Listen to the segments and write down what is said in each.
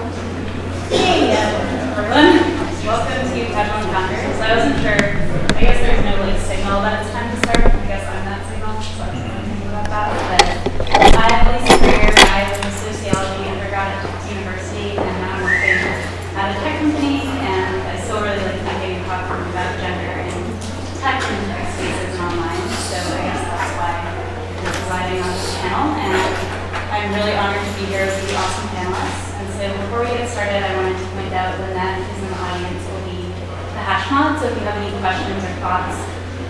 Hey, everyone. Welcome to Casual Encounters. I wasn't sure. I guess there's no signal that it's time to start. I guess I'm that signal, so I don't know anything about that. But I'm Alyce Currier. I was a sociology undergrad at Justus University, and now I'm working at a tech company. And I still really like thinking and talking about gender in tech and tech spaces and online. So I guess that's why I'm presiding on this panel. And I'm really honored to be here with the awesome panelists. And so before we get started, I wanted to point out Lynette, who's in the audience, will be the hash mod. So if you have any questions or thoughts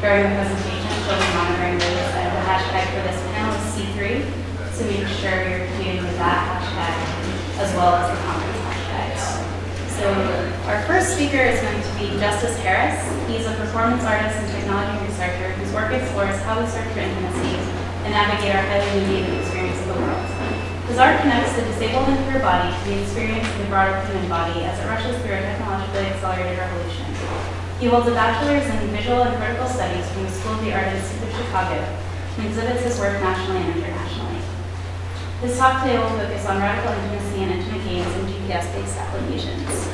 during the presentation, she'll be monitoring those. And the hashtag for this panel is C3. So make sure you're tweeting with that hashtag as well as the conference hashtag. So our first speaker is going to be Justus. He's a performance artist and technology researcher whose work explores how we search for intimacy and navigate our highly mediated experience of the world. His art connects the disabled and queer body to the experience of the broader human body as it rushes through a technologically accelerated revolution. He holds a bachelor's in visual and critical studies from the School of the Arts Institute of Chicago and exhibits his work nationally and internationally. His talk today will focus on radical intimacy and intimate games in GPS-based applications.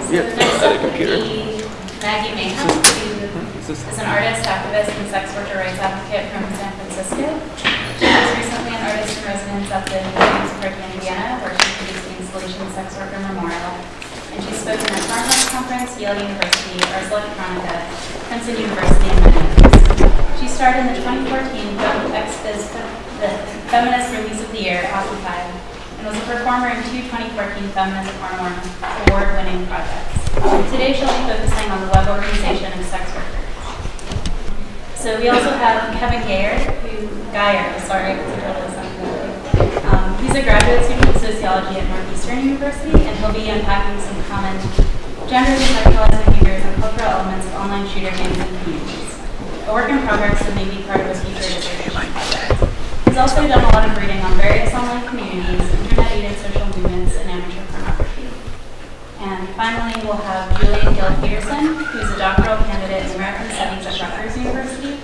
So next up would be Maggie Mayhem, who is an artist, activist, and sex worker rights advocate from San Francisco. She was recently an artist in residence at the Museum of Indiana, where she produced the installation Sex Worker Memorial. And she's spoken at Farmhouse Conference, Yale University, Ars Electronica, Princeton University, and many others. She starred in the 2014 film X-Biz, the Feminist Release of the Year, Occupied, and was a performer in two 2014 Feminist Award-winning projects. Today she'll be focusing on the web organization of sex workers. So we also have Geyer, he's a graduate student of sociology at Northeastern University, and he'll be unpacking some common gender and sexualized behaviors and cultural elements of online shooter games and communities. A work in progress that may be part of his future dissertation project. He's also done a lot of reading on various online communities, internet-aided social movements, and amateur pornography. And finally, we'll have Julian Gill-Peterson, who's a doctoral candidate in American Studies at Rutgers University.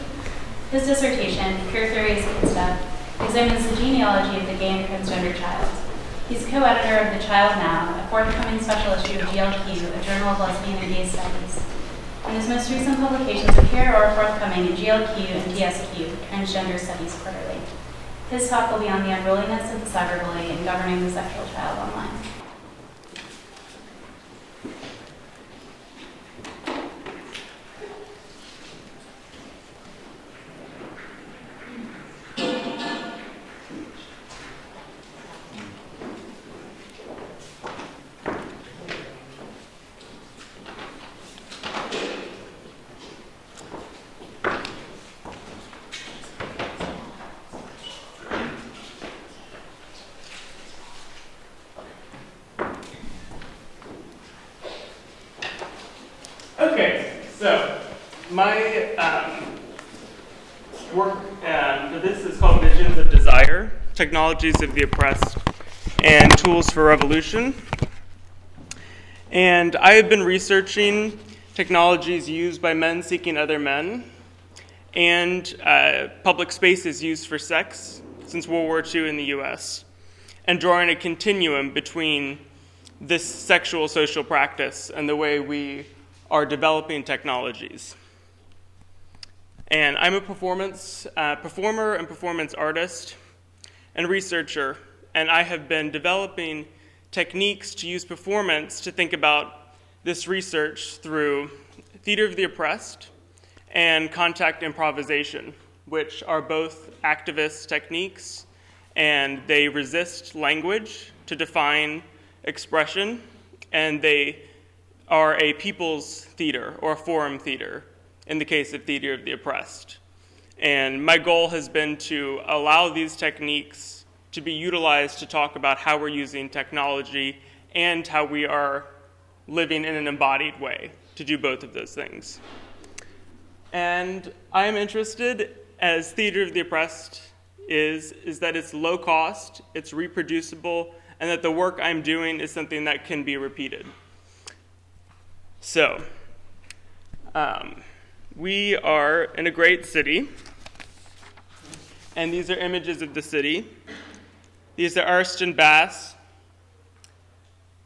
His dissertation, Queer Theory as Kid Stuff, examines the genealogy of the gay and transgender child. He's co-editor of The Child Now, a forthcoming special issue of GLQ, a journal of lesbian and gay studies. And his most recent publications appear or are forthcoming in GLQ and TSQ, Transgender Studies Quarterly. His talk will be on the unruliness of the cyberbully and governing the sexual child online. My work for this is called Visions of Desire, Technologies of the Oppressed, and Tools for Revolution. And I have been researching technologies used by men seeking other men and public spaces used for sex since World War II in the US, and drawing a continuum between this sexual social practice and the way we are developing technologies. And I'm a performer and performance artist and researcher, and I have been developing techniques to use performance to think about this research through theater of the oppressed and contact improvisation, which are both activist techniques, and they resist language to define expression, and they are a people's theater or a forum theater in the case of theater of the oppressed. And my goal has been to allow these techniques to be utilized to talk about how we're using technology and how we are living in an embodied way to do both of those things. And I am interested, as theater of the oppressed is that it's low cost, it's reproducible, and that the work I'm doing is something that can be repeated. So, we are in a great city, and these are images of the city. These are Arston Bass,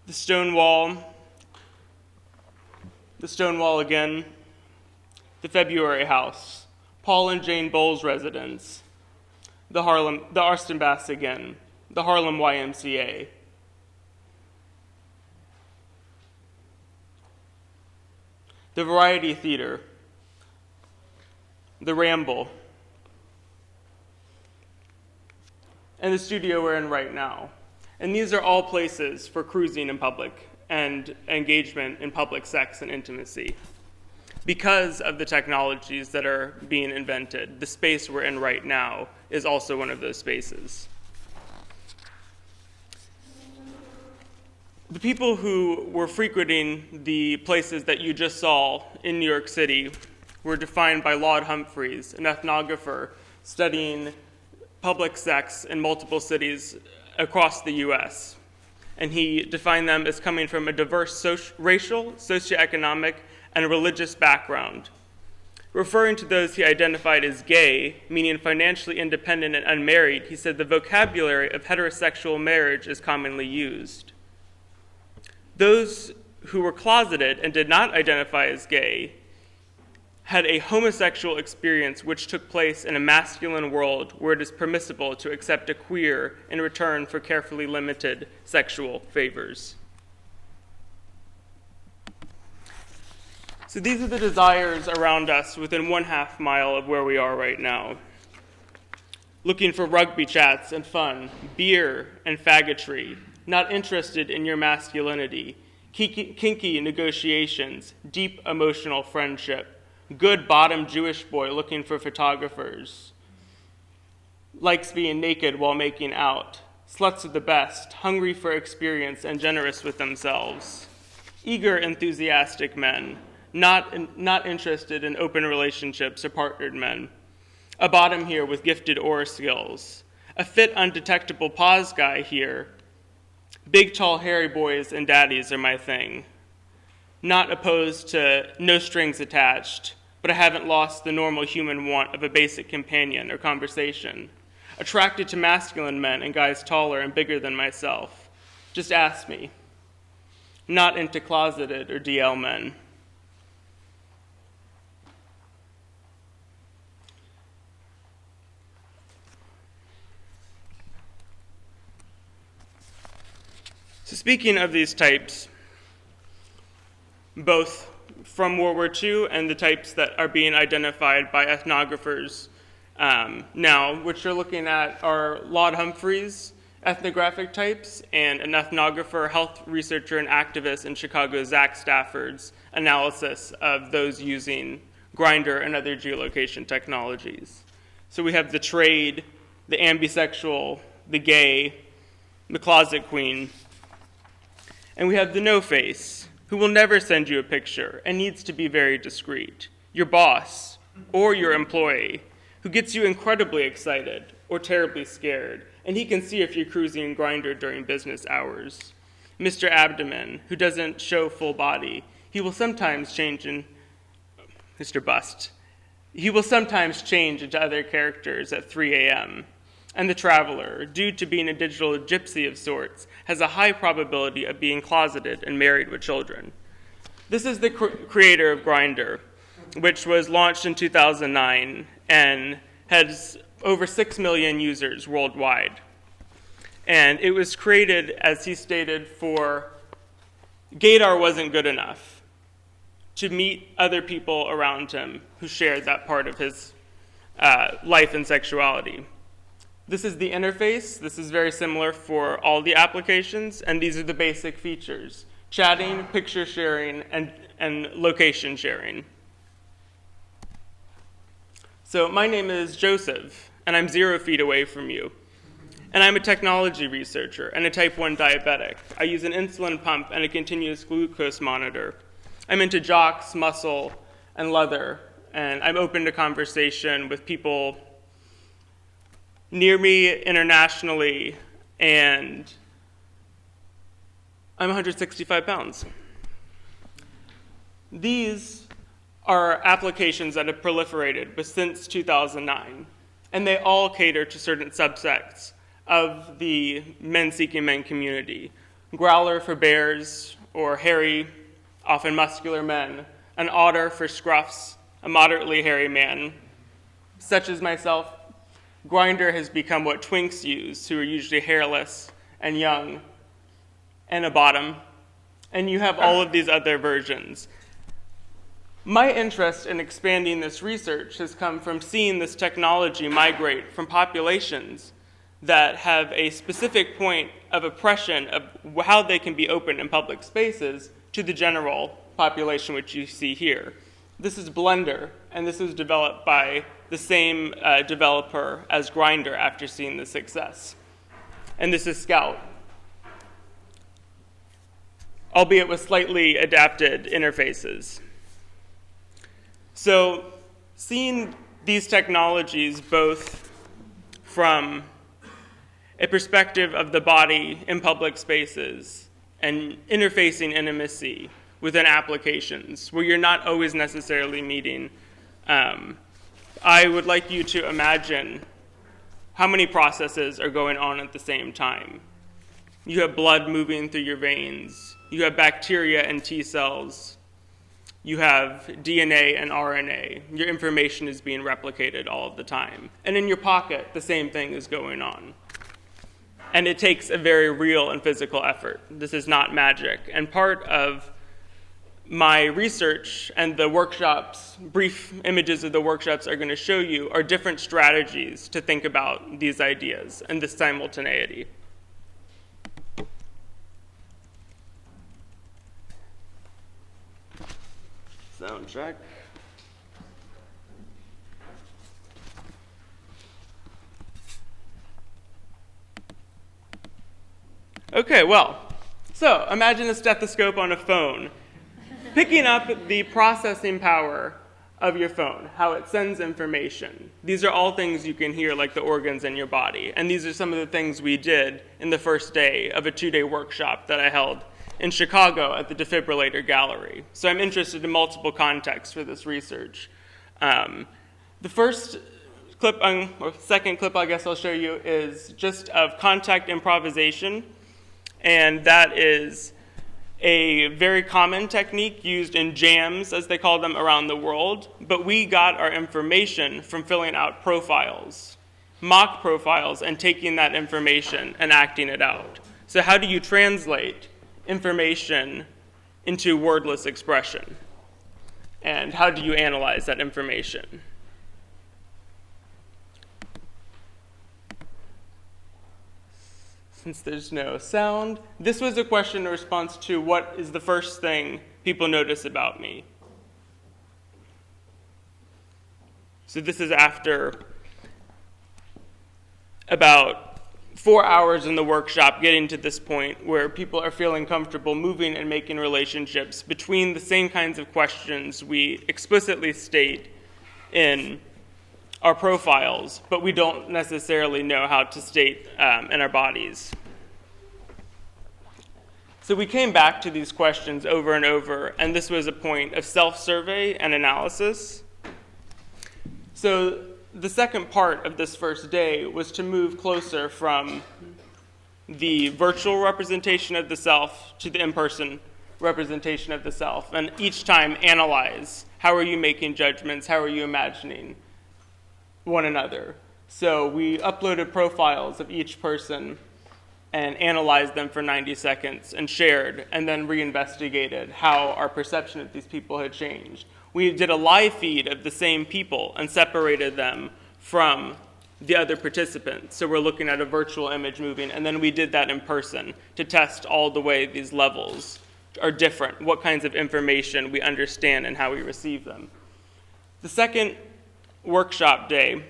the Stonewall again, the February House, Paul and Jane Bowles residence, the Arston Bass again, the Harlem YMCA. The Variety Theater, the Ramble, and the studio we're in right now. And these are all places for cruising in public and engagement in public sex and intimacy. Because of the technologies that are being invented, the space we're in right now is also one of those spaces. The people who were frequenting the places that you just saw in New York City were defined by Laud Humphreys, an ethnographer studying public sex in multiple cities across the US. And he defined them as coming from a diverse racial, socioeconomic, and religious background. Referring to those he identified as gay, meaning financially independent and unmarried, he said the vocabulary of heterosexual marriage is commonly used. Those who were closeted and did not identify as gay had a homosexual experience which took place in a masculine world where it is permissible to accept a queer in return for carefully limited sexual favors. So these are the desires around us within 1/2 mile of where we are right now. Looking for rugby chats and fun, beer and faggotry, not interested in your masculinity, kinky negotiations, deep emotional friendship, good bottom Jewish boy looking for photographers, likes being naked while making out, sluts are the best, hungry for experience and generous with themselves, eager, enthusiastic men, not interested in open relationships or partnered men, a bottom here with gifted oral skills, a fit undetectable pause guy here, big tall hairy boys and daddies are my thing, not opposed to no strings attached, but I haven't lost the normal human want of a basic companion or conversation. Attracted to masculine men and guys taller and bigger than myself. Just ask me. Not into closeted or DL men. So speaking of these types, both from World War II and the types that are being identified by ethnographers now, which you're looking at are Laud Humphreys ethnographic types and an ethnographer, health researcher, and activist in Chicago, Zach Stafford's analysis of those using Grindr and other geolocation technologies. So we have the trade, the ambisexual, the gay, the closet queen, and we have the no-face, who will never send you a picture and needs to be very discreet, your boss or your employee, who gets you incredibly excited or terribly scared, and he can see if you're cruising Grindr during business hours. Mr. Abdomen, who doesn't show full body, he will sometimes change in, Mr. Bust, he will sometimes change into other characters at 3 a.m., and the traveler, due to being a digital gypsy of sorts, has a high probability of being closeted and married with children. This is the creator of Grindr, which was launched in 2009 and has over 6 million users worldwide. And it was created, as he stated, for gaydar wasn't good enough to meet other people around him who shared that part of his life and sexuality. This is the interface. This is very similar for all the applications, and these are the basic features: chatting, picture sharing, and location sharing. So my name is Joseph, and I'm 0 feet away from you. And I'm a technology researcher and a type 1 diabetic. I use an insulin pump and a continuous glucose monitor. I'm into jocks, muscle, and leather, and I'm open to conversation with people near me, internationally, and I'm 165 pounds. These are applications that have proliferated since 2009, and they all cater to certain subsets of the men-seeking men community. Growler for bears, or hairy, often muscular men. An otter for scruffs, a moderately hairy man. Such as myself, Grindr has become what twinks use, who are usually hairless and young, and a bottom. And you have all of these other versions. My interest in expanding this research has come from seeing this technology migrate from populations that have a specific point of oppression of how they can be open in public spaces to the general population, which you see here. This is Blender, and this was developed by the same developer as Grindr after seeing the success. And this is Scout, albeit with slightly adapted interfaces. So seeing these technologies both from a perspective of the body in public spaces and interfacing intimacy within applications where you're not always necessarily meeting, I would like you to imagine how many processes are going on at the same time. You have blood moving through your veins. You have bacteria and T cells. You have DNA and RNA. Your information is being replicated all of the time. And in your pocket, the same thing is going on. And it takes a very real and physical effort. This is not magic. And part of my research and the workshops, brief images of the workshops are going to show you are different strategies to think about these ideas and this simultaneity. Sound check. Okay, well, so imagine a stethoscope on a phone, picking up the processing power of your phone, how it sends information. These are all things you can hear, like the organs in your body. And these are some of the things we did in the first day of a 2-day workshop that I held in Chicago at the Defibrillator Gallery. So I'm interested in multiple contexts for this research. The first clip, or second clip I guess I'll show you is just of contact improvisation. And that is a very common technique used in jams, as they call them, around the world. But we got our information from filling out profiles, mock profiles, and taking that information and acting it out. So how do you translate information into wordless expression? And how do you analyze that information? Since there's no sound, this was a question in response to what is the first thing people notice about me. So this is after about 4 hours in the workshop getting to this point where people are feeling comfortable moving and making relationships between the same kinds of questions we explicitly state in our profiles, but we don't necessarily know how to state in our bodies. So we came back to these questions over and over, and this was a point of self-survey and analysis. So the second part of this first day was to move closer from the virtual representation of the self to the in-person representation of the self, and each time analyze, how are you making judgments, how are you imagining one another. So we uploaded profiles of each person and analyzed them for 90 seconds and shared, and then reinvestigated how our perception of these people had changed. We did a live feed of the same people and separated them from the other participants. So we're looking at a virtual image moving, and then we did that in person to test all the way these levels are different, what kinds of information we understand and how we receive them. The second workshop day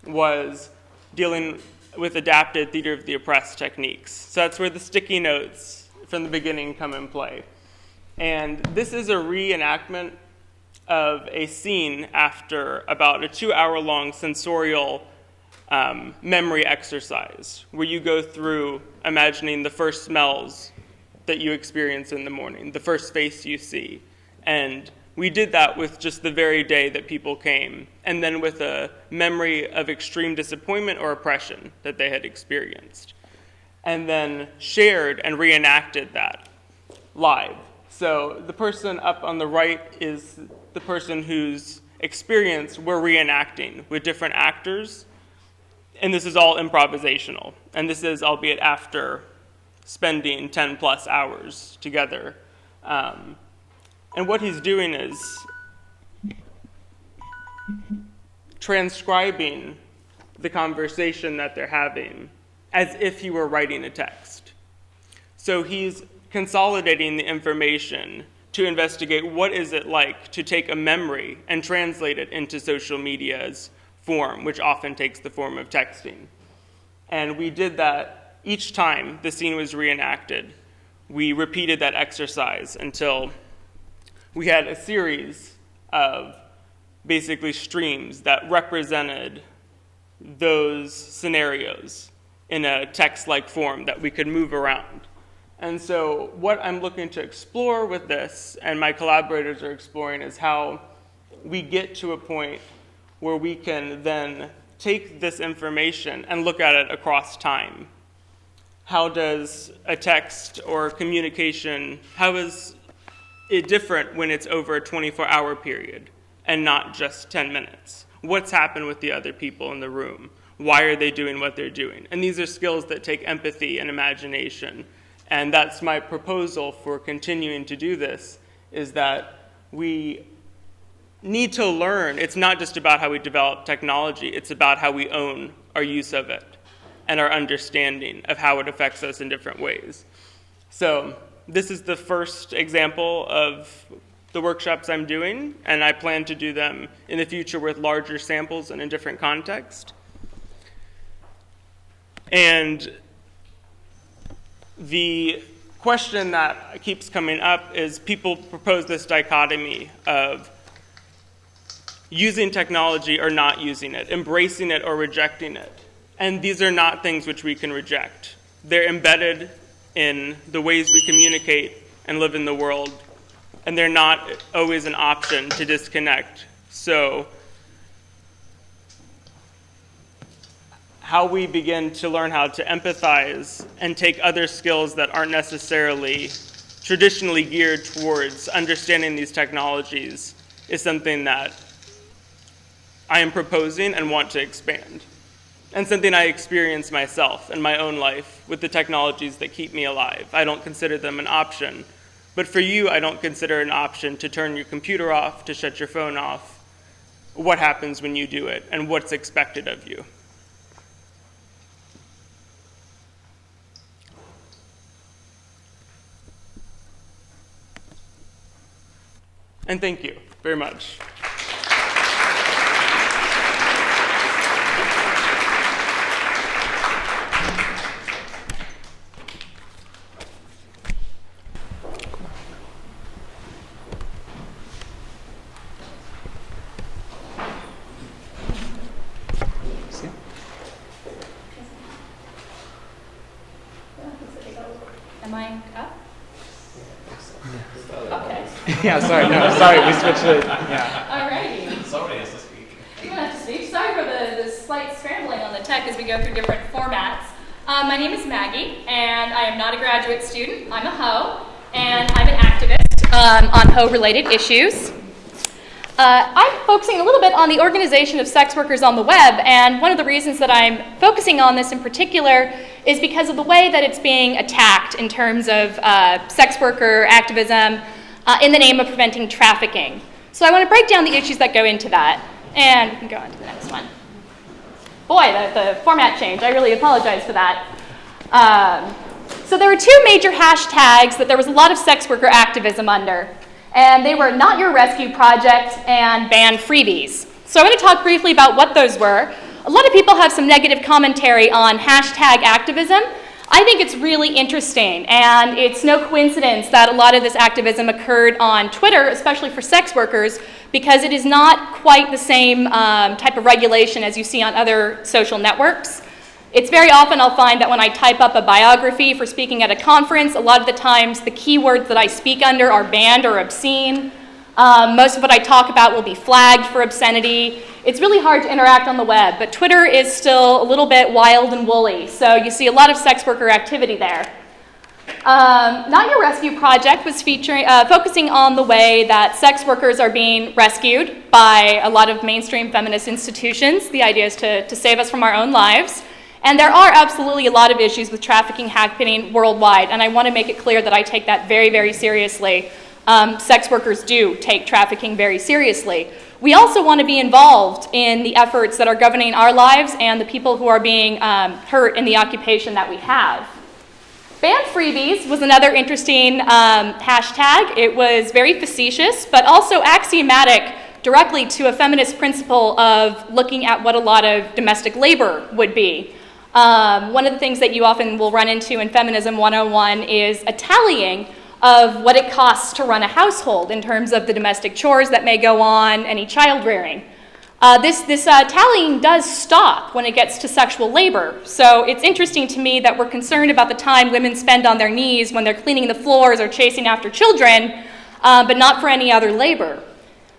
was dealing with adapted theater of the oppressed techniques. So that's where the sticky notes from the beginning come in play. And this is a reenactment of a scene after about a 2-hour-long sensorial memory exercise, where you go through imagining the first smells that you experience in the morning, the first face you see, and We did that with just the very day that people came, and then with a memory of extreme disappointment or oppression that they had experienced, and then shared and reenacted that live. So the person up on the right is the person whose experience we're reenacting with different actors, and this is all improvisational, and this is albeit after spending 10 plus hours together. And what he's doing is transcribing the conversation that they're having as if he were writing a text. So he's consolidating the information to investigate what is it like to take a memory and translate it into social media's form, which often takes the form of texting. And we did that each time the scene was reenacted. We repeated that exercise until we had a series of basically streams that represented those scenarios in a text-like form that we could move around. And so what I'm looking to explore with this, and my collaborators are exploring, is how we get to a point where we can then take this information and look at it across time. How does a text or communication, how is it different when it's over a 24-hour period and not just 10 minutes? What's happened with the other people in the room? Why are they doing what they're doing? And these are skills that take empathy and imagination. And that's my proposal for continuing to do this, is that we need to learn. It's not just about how we develop technology, it's about how we own our use of it and our understanding of how it affects us in different ways. So this is the first example of the workshops I'm doing, and I plan to do them in the future with larger samples and in different contexts. And the question that keeps coming up is people propose this dichotomy of using technology or not using it, embracing it or rejecting it. And these are not things which we can reject. They're embedded in the ways we communicate and live in the world, and they're not always an option to disconnect. So how we begin to learn how to empathize and take other skills that aren't necessarily traditionally geared towards understanding these technologies is something that I am proposing and want to expand, and something I experience myself in my own life with the technologies that keep me alive. I don't consider them an option, but for you, I don't consider it an option to turn your computer off, to shut your phone off. What happens when you do it, and what's expected of you? And thank you very much. Am I up? Okay. Yeah, sorry, we switched it. Yeah. All righty. Somebody has to speak. You have to speak. Sorry for the slight scrambling on the tech as we go through different formats. My name is Maggie, and I am not a graduate student. I'm a hoe, and I'm an activist on hoe-related issues. I'm focusing a little bit on the organization of sex workers on the web, and one of the reasons that I'm focusing on this in particular is because of the way that it's being attacked in terms of sex worker activism in the name of preventing trafficking. So I want to break down the issues that go into that, and we can go on to the next one. Boy, the format changed. I really apologize for that. So there were two major hashtags that there was a lot of sex worker activism under. And they were Not Your Rescue Project and Ban Freebies. So I'm going to talk briefly about what those were. A lot of people have some negative commentary on hashtag activism. I think it's really interesting, and it's no coincidence that a lot of this activism occurred on Twitter, especially for sex workers, because it is not quite the same type of regulation as you see on other social networks. It's very often I'll find that when I type up a biography for speaking at a conference, a lot of the times the keywords that I speak under are banned or obscene. Most of what I talk about will be flagged for obscenity. It's really hard to interact on the web, but Twitter is still a little bit wild and woolly, so you see a lot of sex worker activity there. Not Your Rescue Project was focusing on the way that sex workers are being rescued by a lot of mainstream feminist institutions. The idea is to save us from our own lives. And there are absolutely a lot of issues with trafficking happening worldwide, and I want to make it clear that I take that very, very seriously. Sex workers do take trafficking very seriously. We also want to be involved in the efforts that are governing our lives and the people who are being hurt in the occupation that we have. Ban freebies was another interesting hashtag. It was very facetious, but also axiomatic directly to a feminist principle of looking at what a lot of domestic labor would be. One of the things that you often will run into in Feminism 101 is a tallying of what it costs to run a household in terms of the domestic chores that may go on, any child rearing. This tallying does stop when it gets to sexual labor. So it's interesting to me that we're concerned about the time women spend on their knees when they're cleaning the floors or chasing after children, but not for any other labor.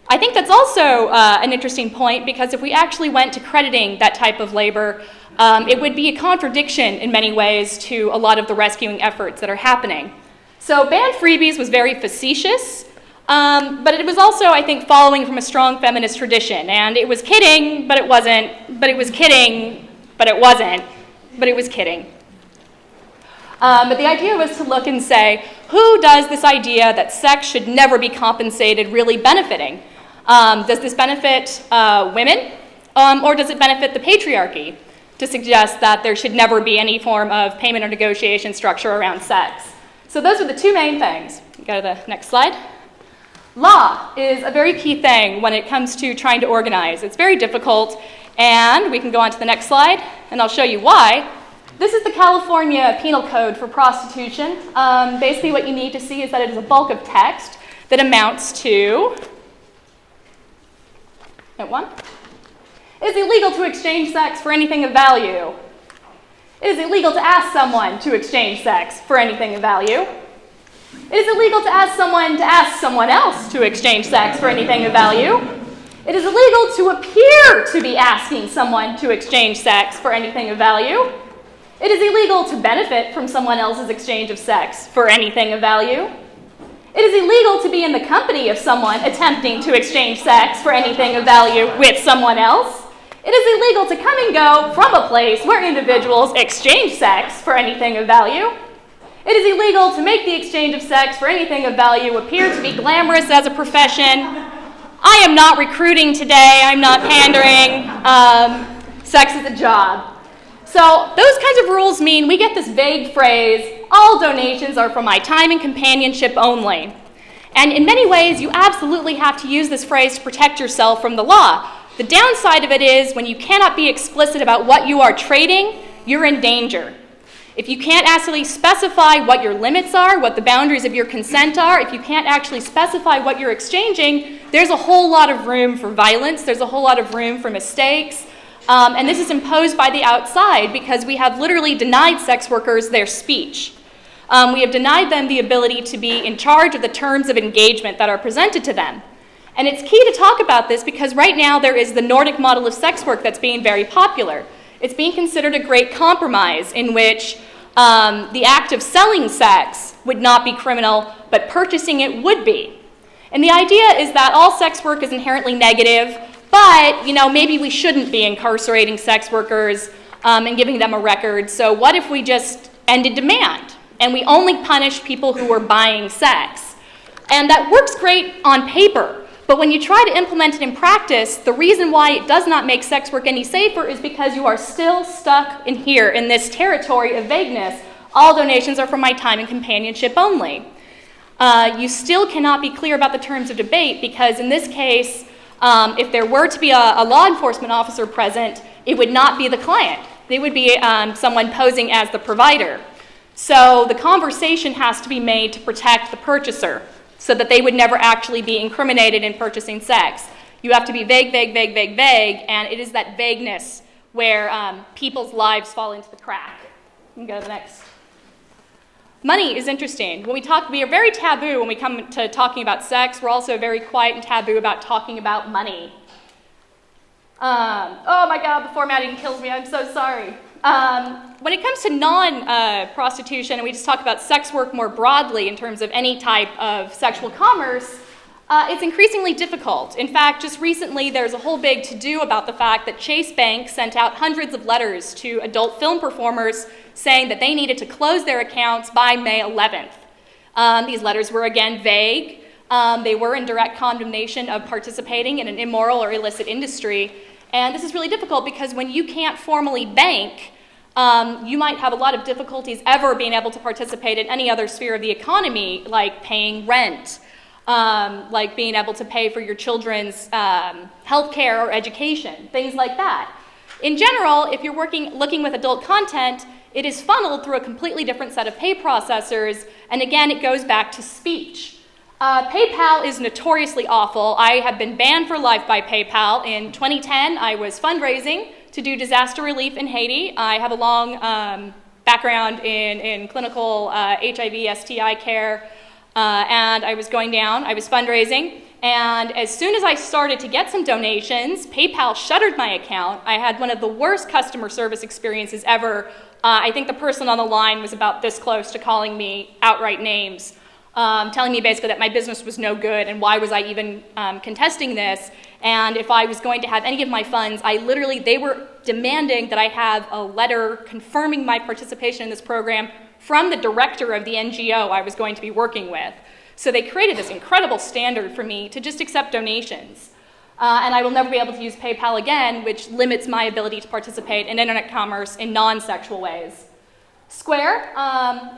I think that's also an interesting point, because if we actually went to crediting that type of labor, it would be a contradiction in many ways to a lot of the rescuing efforts that are happening. So ban freebies was very facetious. But it was also, I think, following from a strong feminist tradition. And it was kidding, but it wasn't. But it was kidding, but it wasn't. But it was kidding. But the idea was to look and say, who does this idea that sex should never be compensated really benefiting? Does this benefit women? Or does it benefit the patriarchy to suggest that there should never be any form of payment or negotiation structure around sex? So those are the two main things. Go to the next slide. Law is a very key thing when it comes to trying to organize. It's very difficult, and we can go on to the next slide, and I'll show you why. This is the California Penal Code for prostitution. Basically what you need to see is that it is a bulk of text that amounts to, it is illegal to exchange sex for anything of value. It is illegal to ask someone to exchange sex for anything of value. It is illegal to ask someone else to exchange sex for anything of value. It is illegal to appear to be asking someone to exchange sex for anything of value. It is illegal to benefit from someone else's exchange of sex for anything of value. It is illegal to be in the company of someone attempting to exchange sex for anything of value with someone else. It is illegal to come and go from a place where individuals exchange sex for anything of value. It is illegal to make the exchange of sex for anything of value appear to be glamorous as a profession. I am not recruiting today. I'm not pandering. Sex is a job. So those kinds of rules mean we get this vague phrase, all donations are for my time and companionship only. And in many ways, you absolutely have to use this phrase to protect yourself from the law. The downside of it is when you cannot be explicit about what you are trading, you're in danger. If you can't actually specify what your limits are, what the boundaries of your consent are, if you can't actually specify what you're exchanging, there's a whole lot of room for violence, there's a whole lot of room for mistakes, and this is imposed by the outside because we have literally denied sex workers their speech. We have denied them the ability to be in charge of the terms of engagement that are presented to them. And it's key to talk about this because right now there is the Nordic model of sex work that's being very popular. It's being considered a great compromise in which the act of selling sex would not be criminal, but purchasing it would be. And the idea is that all sex work is inherently negative, but maybe we shouldn't be incarcerating sex workers and giving them a record. So what if we just ended demand and we only punish people who are buying sex? And that works great on paper. But when you try to implement it in practice, the reason why it does not make sex work any safer is because you are still stuck in here, in this territory of vagueness. All donations are for my time and companionship only. You still cannot be clear about the terms of debate because in this case, if there were to be a law enforcement officer present, it would not be the client. They would be someone posing as the provider. So the conversation has to be made to protect the purchaser, so that they would never actually be incriminated in purchasing sex. You have to be vague, vague, vague, vague, vague, and it is that vagueness where people's lives fall into the crack. You can go to the next. Money is interesting. When we are very taboo when we come to talking about sex. We're also very quiet and taboo about talking about money. Oh my God, the formatting kills me. I'm so sorry. When it comes to non-prostitution, and we just talk about sex work more broadly in terms of any type of sexual commerce, it's increasingly difficult. In fact, just recently there's a whole big to-do about the fact that Chase Bank sent out hundreds of letters to adult film performers saying that they needed to close their accounts by May 11th. These letters were, again, vague. They were in direct condemnation of participating in an immoral or illicit industry. And this is really difficult because when you can't formally bank, you might have a lot of difficulties ever being able to participate in any other sphere of the economy, like paying rent, like being able to pay for your children's health care or education, things like that. In general, if you're looking with adult content, it is funneled through a completely different set of pay processors, and again, it goes back to speech. PayPal is notoriously awful. I have been banned for life by PayPal. In 2010, I was fundraising to do disaster relief in Haiti. I have a long background in clinical HIV, STI care, and I was going down. I was fundraising, and as soon as I started to get some donations, PayPal shuttered my account. I had one of the worst customer service experiences ever. I think the person on the line was about this close to calling me outright names, telling me basically that my business was no good and why was I even contesting this. And if I was going to have any of my funds, they were demanding that I have a letter confirming my participation in this program from the director of the NGO I was going to be working with. So they created this incredible standard for me to just accept donations. And I will never be able to use PayPal again, which limits my ability to participate in internet commerce in non-sexual ways. Square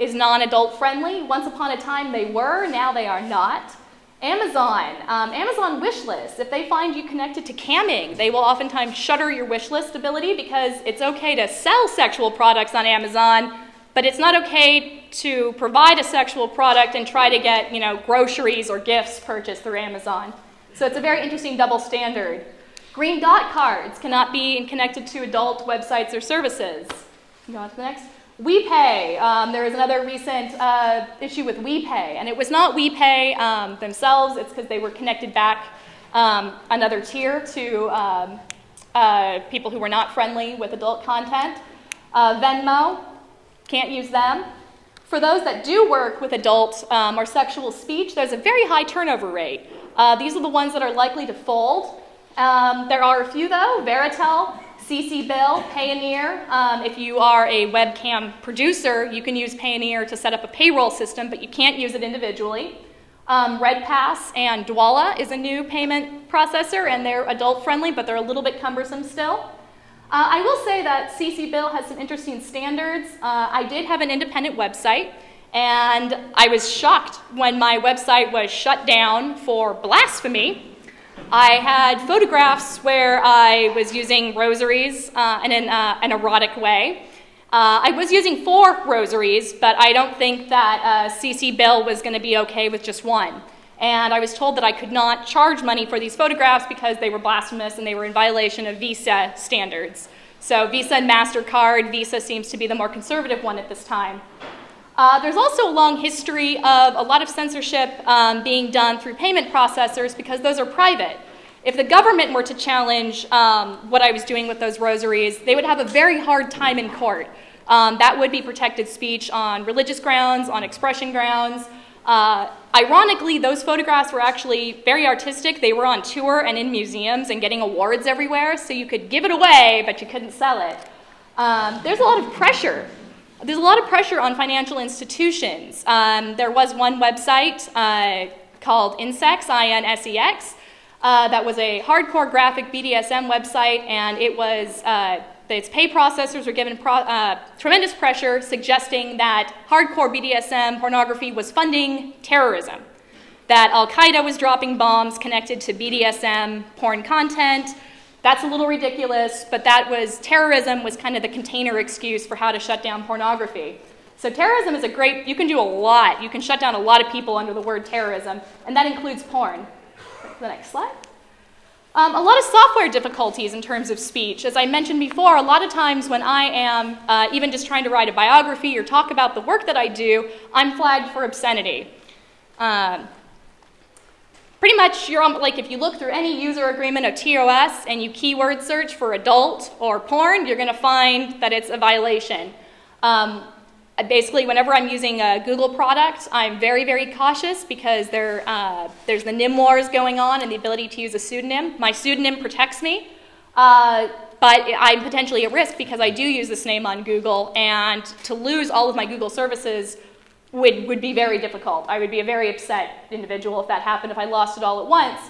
is non-adult friendly. Once upon a time they were, now they are not. Amazon, Amazon wish lists. If they find you connected to camming, they will oftentimes shutter your wish list ability because it's okay to sell sexual products on Amazon, but it's not okay to provide a sexual product and try to get, groceries or gifts purchased through Amazon. So it's a very interesting double standard. Green dot cards cannot be connected to adult websites or services. Go on to the next. WePay. There was another recent issue with WePay, and it was not WePay themselves. It's because they were connected back another tier to people who were not friendly with adult content. Venmo, can't use them. For those that do work with adult or sexual speech, there's a very high turnover rate. These are the ones that are likely to fold. There are a few, though. Veritel, CCBill, Payoneer. If you are a webcam producer, you can use Payoneer to set up a payroll system, but you can't use it individually. RedPass and Dwala is a new payment processor, and they're adult-friendly, but they're a little bit cumbersome still. I will say that CCBill has some interesting standards. I did have an independent website, and I was shocked when my website was shut down for blasphemy. I had photographs where I was using rosaries in an erotic way. I was using 4 rosaries, but I don't think that CCBill was going to be okay with just one. And I was told that I could not charge money for these photographs because they were blasphemous and they were in violation of Visa standards. So Visa and MasterCard, Visa seems to be the more conservative one at this time. There's also a long history of a lot of censorship being done through payment processors because those are private. If the government were to challenge what I was doing with those rosaries, they would have a very hard time in court. That would be protected speech on religious grounds, on expression grounds. Ironically, those photographs were actually very artistic. They were on tour and in museums and getting awards everywhere, so you could give it away, but you couldn't sell it. There's a lot of pressure. There's a lot of pressure on financial institutions. There was one website called Insex, I-N-S-E-X, that was a hardcore graphic BDSM website, and it was its pay processors were given tremendous pressure, suggesting that hardcore BDSM pornography was funding terrorism, that Al-Qaeda was dropping bombs connected to BDSM porn content. That's a little ridiculous, but terrorism was kind of the container excuse for how to shut down pornography. So terrorism is you can do a lot. You can shut down a lot of people under the word terrorism, and that includes porn. The next slide. A lot of software difficulties in terms of speech. As I mentioned before, a lot of times when I am even just trying to write a biography or talk about the work that I do, I'm flagged for obscenity. Pretty much, like if you look through any user agreement of TOS and you keyword search for adult or porn, you're going to find that it's a violation. Basically, whenever I'm using a Google product, I'm very, very cautious because there's the NIM wars going on and the ability to use a pseudonym. My pseudonym protects me, but I'm potentially at risk because I do use this name on Google, and to lose all of my Google services would be very difficult. I would be a very upset individual if that happened, if I lost it all at once.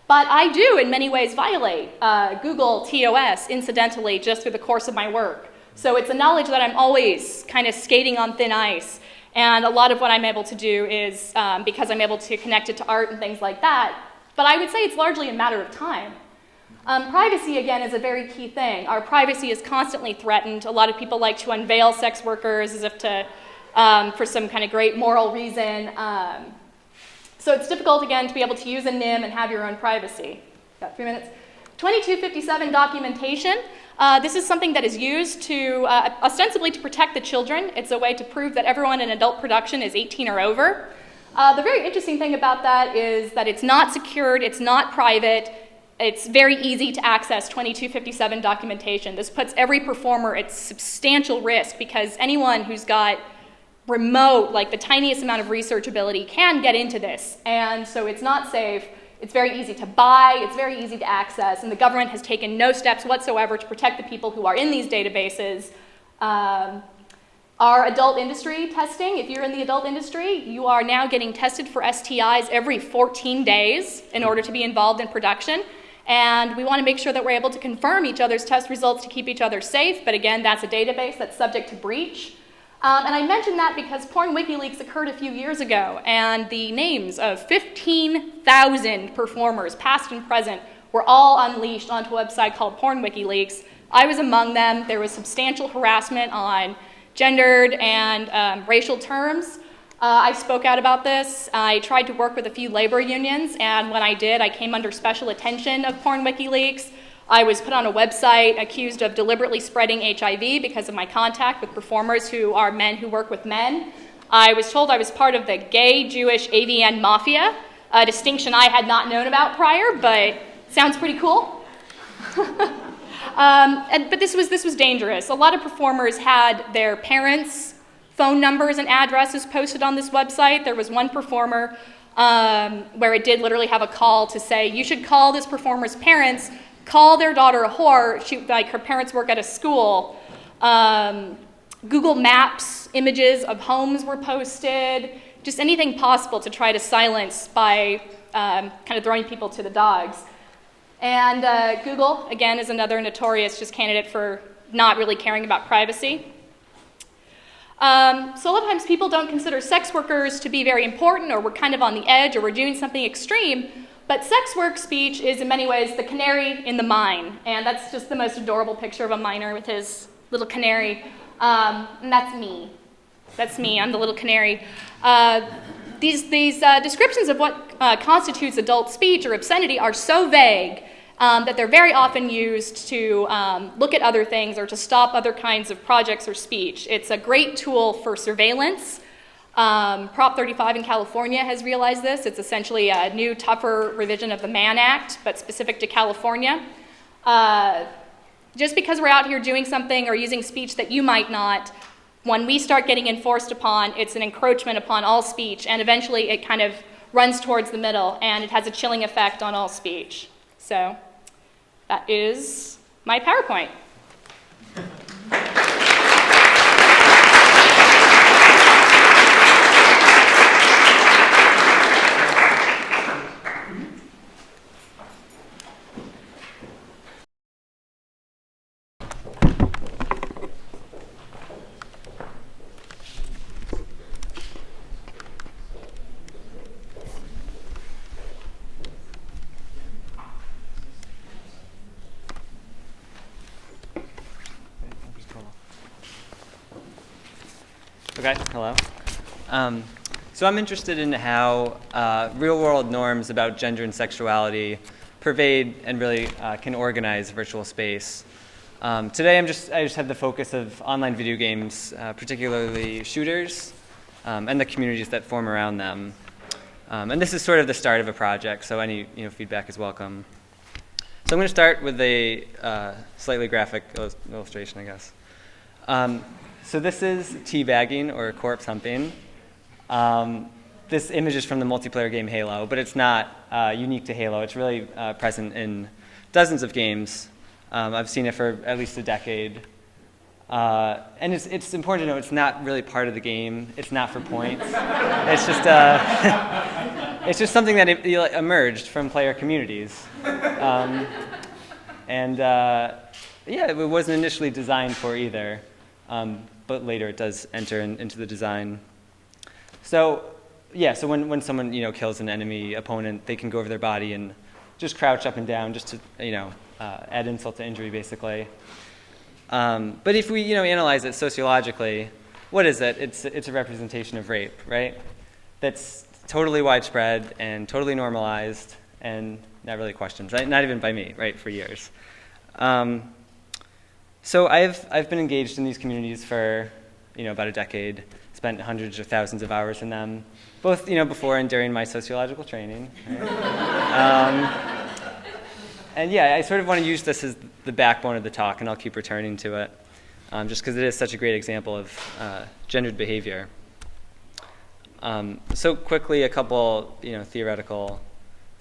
But I do, in many ways, violate Google TOS incidentally just through the course of my work. So it's a knowledge that I'm always kind of skating on thin ice. And a lot of what I'm able to do is because I'm able to connect it to art and things like that. But I would say it's largely a matter of time. Privacy, again, is a very key thing. Our privacy is constantly threatened. A lot of people like to unveil sex workers as if to, for some kind of great moral reason. So it's difficult, again, to be able to use a NIM and have your own privacy. Got 3 minutes. 2257 documentation. This is something that is used to ostensibly to protect the children. It's a way to prove that everyone in adult production is 18 or over. The very interesting thing about that is that it's not secured, it's not private, it's very easy to access 2257 documentation. This puts every performer at substantial risk because anyone who's got remote, like the tiniest amount of researchability can get into this. And so it's not safe. It's very easy to buy, it's very easy to access, and the government has taken no steps whatsoever to protect the people who are in these databases. Our adult industry testing, if you're in the adult industry, you are now getting tested for STIs every 14 days in order to be involved in production. And we want to make sure that we're able to confirm each other's test results to keep each other safe, but again, that's a database that's subject to breach. And I mention that because Porn WikiLeaks occurred a few years ago, and the names of 15,000 performers, past and present, were all unleashed onto a website called Porn WikiLeaks. I was among them. There was substantial harassment on gendered and racial terms. I spoke out about this. I tried to work with a few labor unions, and when I did, I came under special attention of Porn WikiLeaks. I was put on a website accused of deliberately spreading HIV because of my contact with performers who are men who work with men. I was told I was part of the gay Jewish AVN mafia, a distinction I had not known about prior, but sounds pretty cool. But this was dangerous. A lot of performers had their parents' phone numbers and addresses posted on this website. There was one performer where it did literally have a call to say, you should call this performer's parents, call their daughter a whore. Her parents work at a school. Google Maps images of homes were posted. Just anything possible to try to silence by kind of throwing people to the dogs. And Google, again, is another notorious just candidate for not really caring about privacy. So a lot of times people don't consider sex workers to be very important, or we're kind of on the edge, or we're doing something extreme. But sex work speech is in many ways the canary in the mine. And that's just the most adorable picture of a miner with his little canary. And that's me. That's me, I'm the little canary. These descriptions of what constitutes adult speech or obscenity are so vague that they're very often used to look at other things or to stop other kinds of projects or speech. It's a great tool for surveillance. Prop 35 in California has realized this. It's essentially a new, tougher revision of the Mann Act, but specific to California. Just because we're out here doing something or using speech that you might not, when we start getting enforced upon, it's an encroachment upon all speech, and eventually it kind of runs towards the middle, and it has a chilling effect on all speech. So that is my PowerPoint. Okay, hello. So I'm interested in how real-world norms about gender and sexuality pervade and really can organize virtual space. Today I just had the focus of online video games, particularly shooters, and the communities that form around them. And this is sort of the start of a project, so any feedback is welcome. So I'm going to start with a slightly graphic illustration, I guess. So this is teabagging or corpse humping. This image is from the multiplayer game Halo, but it's not unique to Halo. It's really present in dozens of games. I've seen it for at least a decade. And it's important to know it's not really part of the game. It's not for points. It's just it's just something that emerged from player communities. Yeah, it wasn't initially designed for either, but later it does enter into the design. So yeah, so when someone kills an enemy opponent, they can go over their body and just crouch up and down just to add insult to injury, basically. But if we analyze it sociologically, what is it? It's a representation of rape, right? That's totally widespread and totally normalized and not really questioned, right? Not even by me, right? For years. So I've been engaged in these communities for about a decade. Spent hundreds or thousands of hours in them, both before and during my sociological training. Right? And yeah, I sort of want to use this as the backbone of the talk, and I'll keep returning to it, just because it is such a great example of gendered behavior. So quickly, a couple theoretical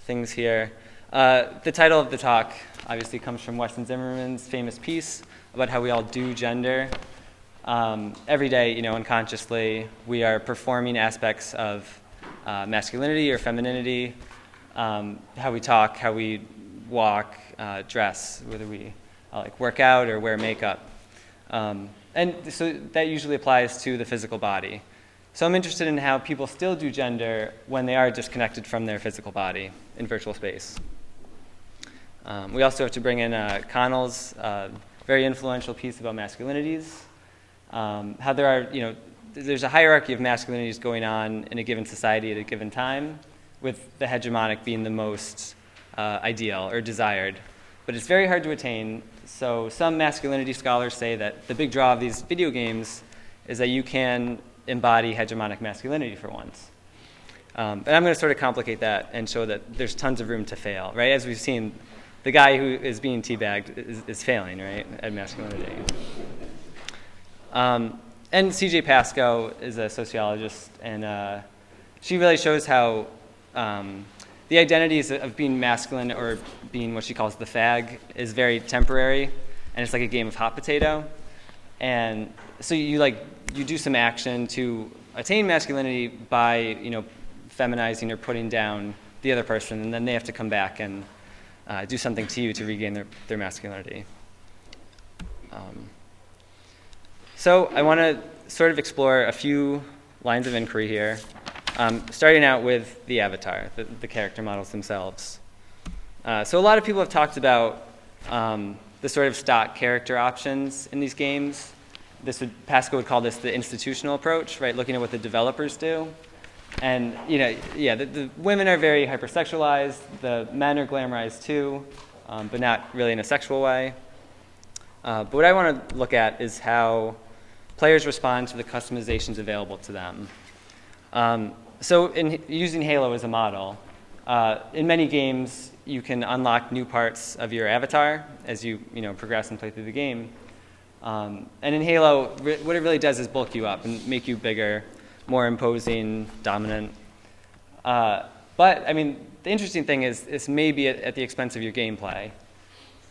things here. The title of the talk obviously comes from Weston Zimmerman's famous piece about how we all do gender. Every day, unconsciously, we are performing aspects of masculinity or femininity, how we talk, how we walk, dress, whether we work out or wear makeup. And so that usually applies to the physical body. So I'm interested in how people still do gender when they are disconnected from their physical body in virtual space. We also have to bring in Connell's very influential piece about masculinities, how there are, there's a hierarchy of masculinities going on in a given society at a given time, with the hegemonic being the most ideal or desired. But it's very hard to attain, so some masculinity scholars say that the big draw of these video games is that you can embody hegemonic masculinity for once. And I'm going to sort of complicate that and show that there's tons of room to fail, right? As we've seen, the guy who is being teabagged is failing, right, at masculinity. And C.J. Pascoe is a sociologist, and she really shows how the identities of being masculine or being what she calls the fag is very temporary, and it's like a game of hot potato. And so you do some action to attain masculinity by feminizing or putting down the other person, and then they have to come back and do something to you to regain their masculinity. So I want to sort of explore a few lines of inquiry here, starting out with the avatar, the character models themselves. So a lot of people have talked about the sort of stock character options in these games. Pascoe would call this the institutional approach, right? Looking at what the developers do. And the women are very hypersexualized. The men are glamorized too, but not really in a sexual way. But what I want to look at is how players respond to the customizations available to them. So in using Halo as a model, in many games you can unlock new parts of your avatar as you progress and play through the game. And in Halo, what it really does is bulk you up and make you bigger, more imposing, dominant. But I mean, the interesting thing is it's maybe at the expense of your gameplay,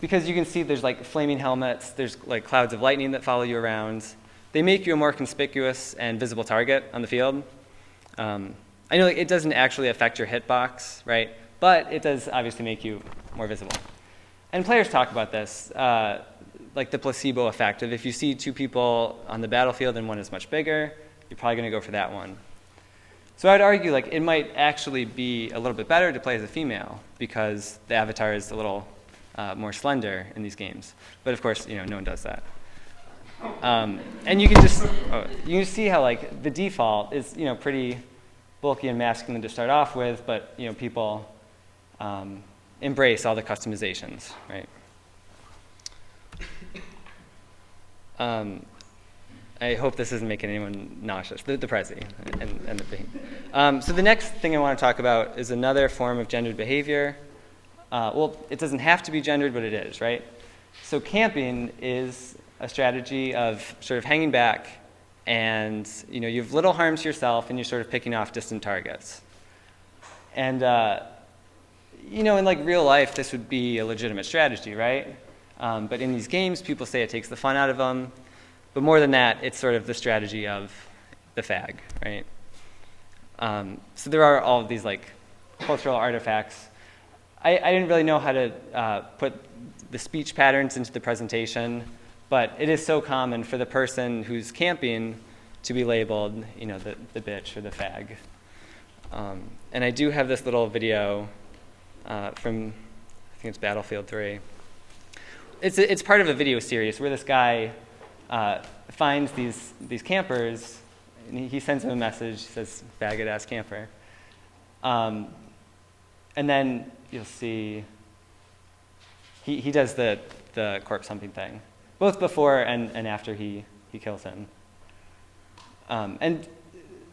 because you can see there's flaming helmets, there's clouds of lightning that follow you around. They make you a more conspicuous and visible target on the field. I know it doesn't actually affect your hitbox, right? But it does obviously make you more visible. And players talk about this, like the placebo effect of if you see two people on the battlefield and one is much bigger, you're probably going to go for that one. So I'd argue it might actually be a little bit better to play as a female because the avatar is a little more slender in these games. But of course, no one does that. And you can see how the default is pretty bulky and masculine to start off with, but people embrace all the customizations, right? I hope this isn't making anyone nauseous, the Prezi and the thing. So the next thing I want to talk about is another form of gendered behavior. Well, it doesn't have to be gendered, but it is, right? So camping is a strategy of sort of hanging back, and you have little harm to yourself, and you're sort of picking off distant targets. And in like real life, this would be a legitimate strategy, right? But in these games, people say it takes the fun out of them. But more than that, it's sort of the strategy of the fag, right? So there are all of these like cultural artifacts. I didn't really know how to put the speech patterns into the presentation, but it is so common for the person who's camping to be labeled, the bitch or the fag. And I do have this little video from, I think it's Battlefield 3. It's part of a video series where this guy finds these campers, and he sends them a message. He says, "Faggot-ass camper." And then you'll see he does the corpse humping thing, both before and after he kills him. And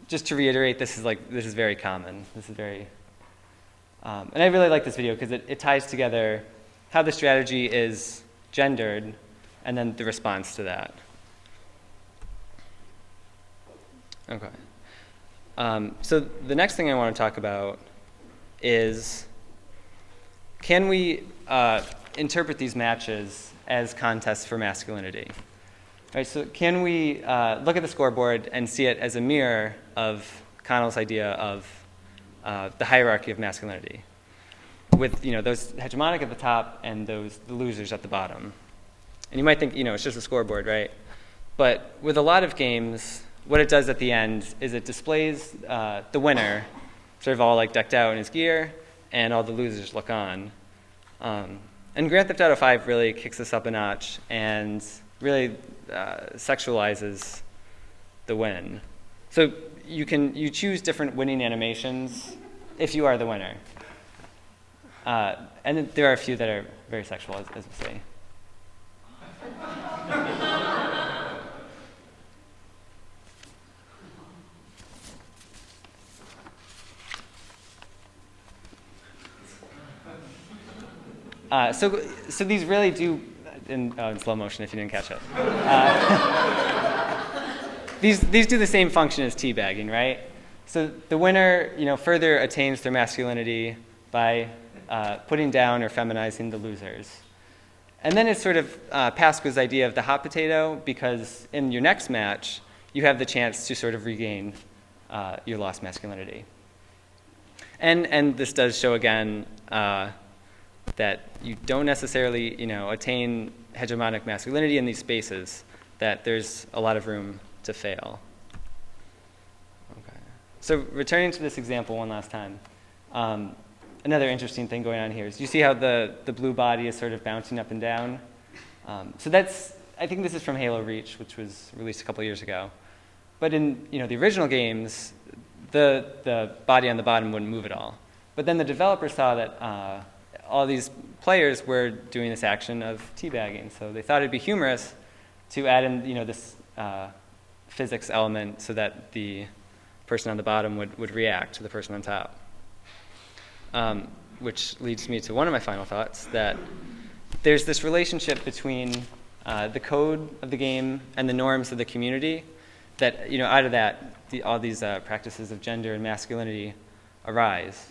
just to reiterate, this is very common. This is very, and I really like this video because it ties together how the strategy is gendered and then the response to that. Okay. So the next thing I want to talk about is, can we interpret these matches as contests for masculinity? Right, so can we look at the scoreboard and see it as a mirror of Connell's idea of the hierarchy of masculinity, with those hegemonic at the top and the losers at the bottom? And you might think it's just a scoreboard, right? But with a lot of games, what it does at the end is it displays the winner sort of all like decked out in his gear, and all the losers look on. And Grand Theft Auto 5 really kicks this up a notch and really sexualizes the win. So you choose different winning animations if you are the winner. And there are a few that are very sexual, as we say. So these really do, in slow motion if you didn't catch it. These do the same function as teabagging, right? So the winner, further attains their masculinity by putting down or feminizing the losers. And then it's sort of Pasco's idea of the hot potato, because in your next match, you have the chance to sort of regain your lost masculinity. And this does show again that you don't necessarily, attain hegemonic masculinity in these spaces, that there's a lot of room to fail. Okay. So returning to this example one last time, another interesting thing going on here is you see how the blue body is sort of bouncing up and down? So I think this is from Halo Reach, which was released a couple years ago. But in the original games, the body on the bottom wouldn't move at all. But then the developers saw that all these players were doing this action of teabagging, so they thought it'd be humorous to add in this physics element so that the person on the bottom would react to the person on top. Which leads me to one of my final thoughts, that there's this relationship between the code of the game and the norms of the community, that out of that all these practices of gender and masculinity arise.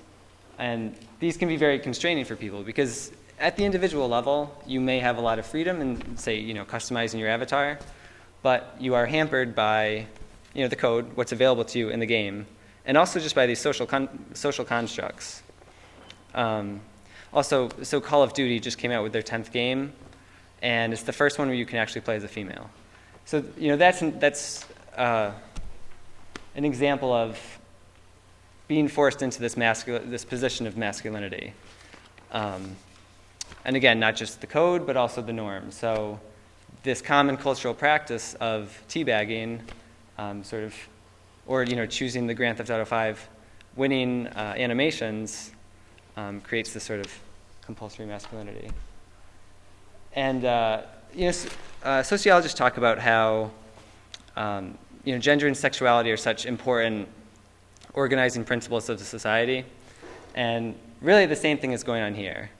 And these can be very constraining for people, because at the individual level, you may have a lot of freedom in, say, customizing your avatar, but you are hampered by, the code, what's available to you in the game, and also just by these social constructs. Also, so Call of Duty just came out with their 10th game, and it's the first one where you can actually play as a female. So, that's an example of being forced into this position of masculinity. And again, not just the code, but also the norm. So this common cultural practice of teabagging, or choosing the Grand Theft Auto 5 winning animations, creates this sort of compulsory masculinity. And sociologists talk about how gender and sexuality are such important organizing principles of the society, and really the same thing is going on here.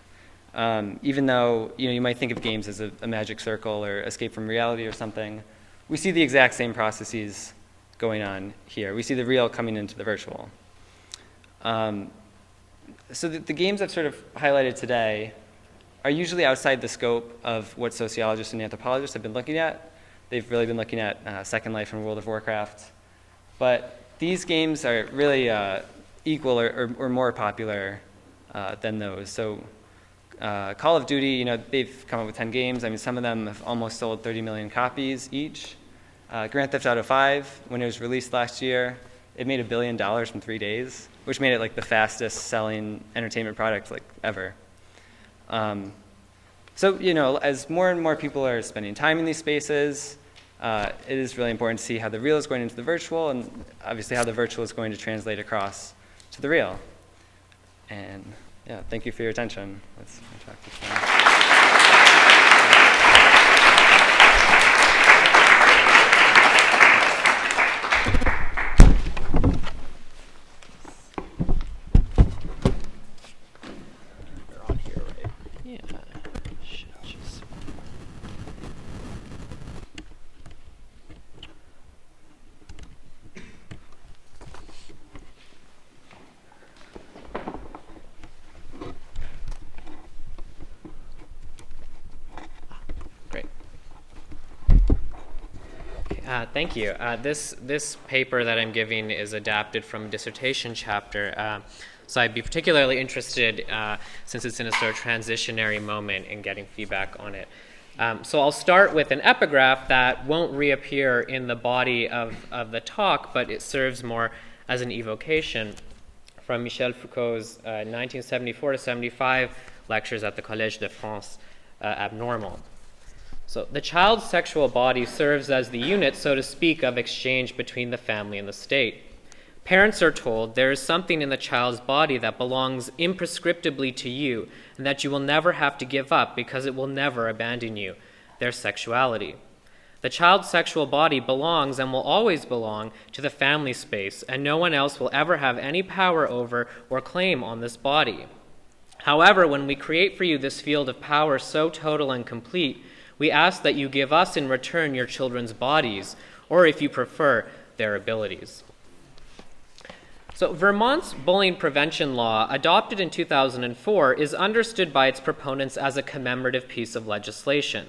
Even though you might think of games as a magic circle or escape from reality or something, we see the exact same processes going on here. We see the real coming into the virtual. So the games I've sort of highlighted today are usually outside the scope of what sociologists and anthropologists have been looking at. They've really been looking at Second Life and World of Warcraft. But these games are really equal or more popular than those. So Call of Duty, they've come up with 10 games. I mean, some of them have almost sold 30 million copies each. Grand Theft Auto 5, when it was released last year, it made $1 billion in 3 days, which made it like the fastest selling entertainment product ever. So, as more and more people are spending time in these spaces, it is really important to see how the real is going into the virtual, and obviously how the virtual is going to translate across to the real. And yeah, thank you for your attention. Let's talk to you. Thank you. This paper that I'm giving is adapted from a dissertation chapter, so I'd be particularly interested, since it's in a sort of transitionary moment, in getting feedback on it. So I'll start with an epigraph that won't reappear in the body of the talk, but it serves more as an evocation from Michel Foucault's 1974 to 75 lectures at the Collège de France, Abnormal. So the child's sexual body serves as the unit, so to speak, of exchange between the family and the state. Parents are told there is something in the child's body that belongs imprescriptibly to you and that you will never have to give up because it will never abandon you, their sexuality. The child's sexual body belongs and will always belong to the family space, and no one else will ever have any power over or claim on this body. However, when we create for you this field of power so total and complete, we ask that you give us in return your children's bodies, or if you prefer, their abilities. So Vermont's bullying prevention law, adopted in 2004, is understood by its proponents as a commemorative piece of legislation.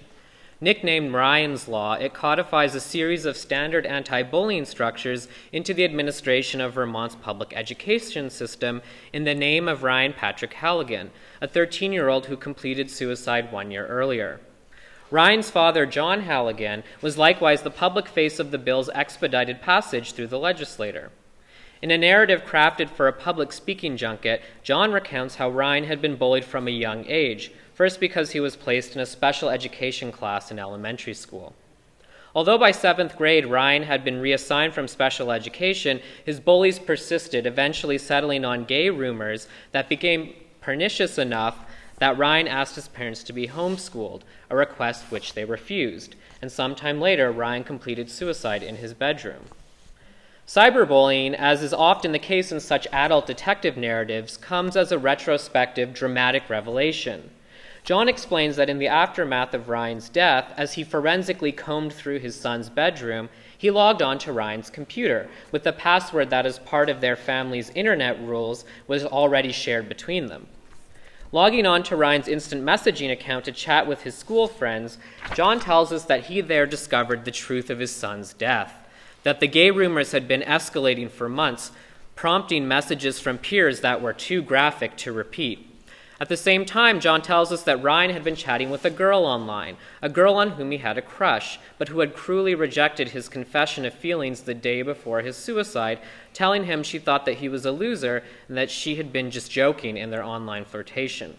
Nicknamed Ryan's Law, it codifies a series of standard anti-bullying structures into the administration of Vermont's public education system in the name of Ryan Patrick Halligan, a 13-year-old who completed suicide 1 year earlier. Ryan's father, John Halligan, was likewise the public face of the bill's expedited passage through the legislature. In a narrative crafted for a public speaking junket, John recounts how Ryan had been bullied from a young age, first because he was placed in a special education class in elementary school. Although by 7th grade Ryan had been reassigned from special education, his bullies persisted, eventually settling on gay rumors that became pernicious enough that Ryan asked his parents to be homeschooled, a request which they refused, and sometime later Ryan completed suicide in his bedroom. Cyberbullying, as is often the case in such adult detective narratives, comes as a retrospective, dramatic revelation. John explains that in the aftermath of Ryan's death, as he forensically combed through his son's bedroom, he logged on to Ryan's computer with the password that, as part of their family's internet rules, was already shared between them. Logging on to Ryan's instant messaging account to chat with his school friends, John tells us that he there discovered the truth of his son's death, that the gay rumors had been escalating for months, prompting messages from peers that were too graphic to repeat. At the same time, John tells us that Ryan had been chatting with a girl online, a girl on whom he had a crush, but who had cruelly rejected his confession of feelings the day before his suicide, telling him she thought that he was a loser and that she had been just joking in their online flirtation.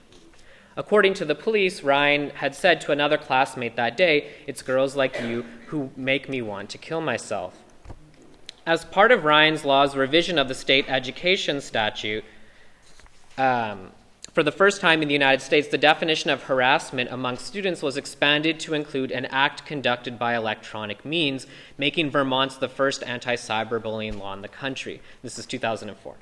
According to the police, Ryan had said to another classmate that day, "It's girls like you who make me want to kill myself." As part of Ryan's Law's revision of the state education statute, For the first time in the United States, the definition of harassment among students was expanded to include an act conducted by electronic means, making Vermont the first anti-cyberbullying law in the country. This is 2004.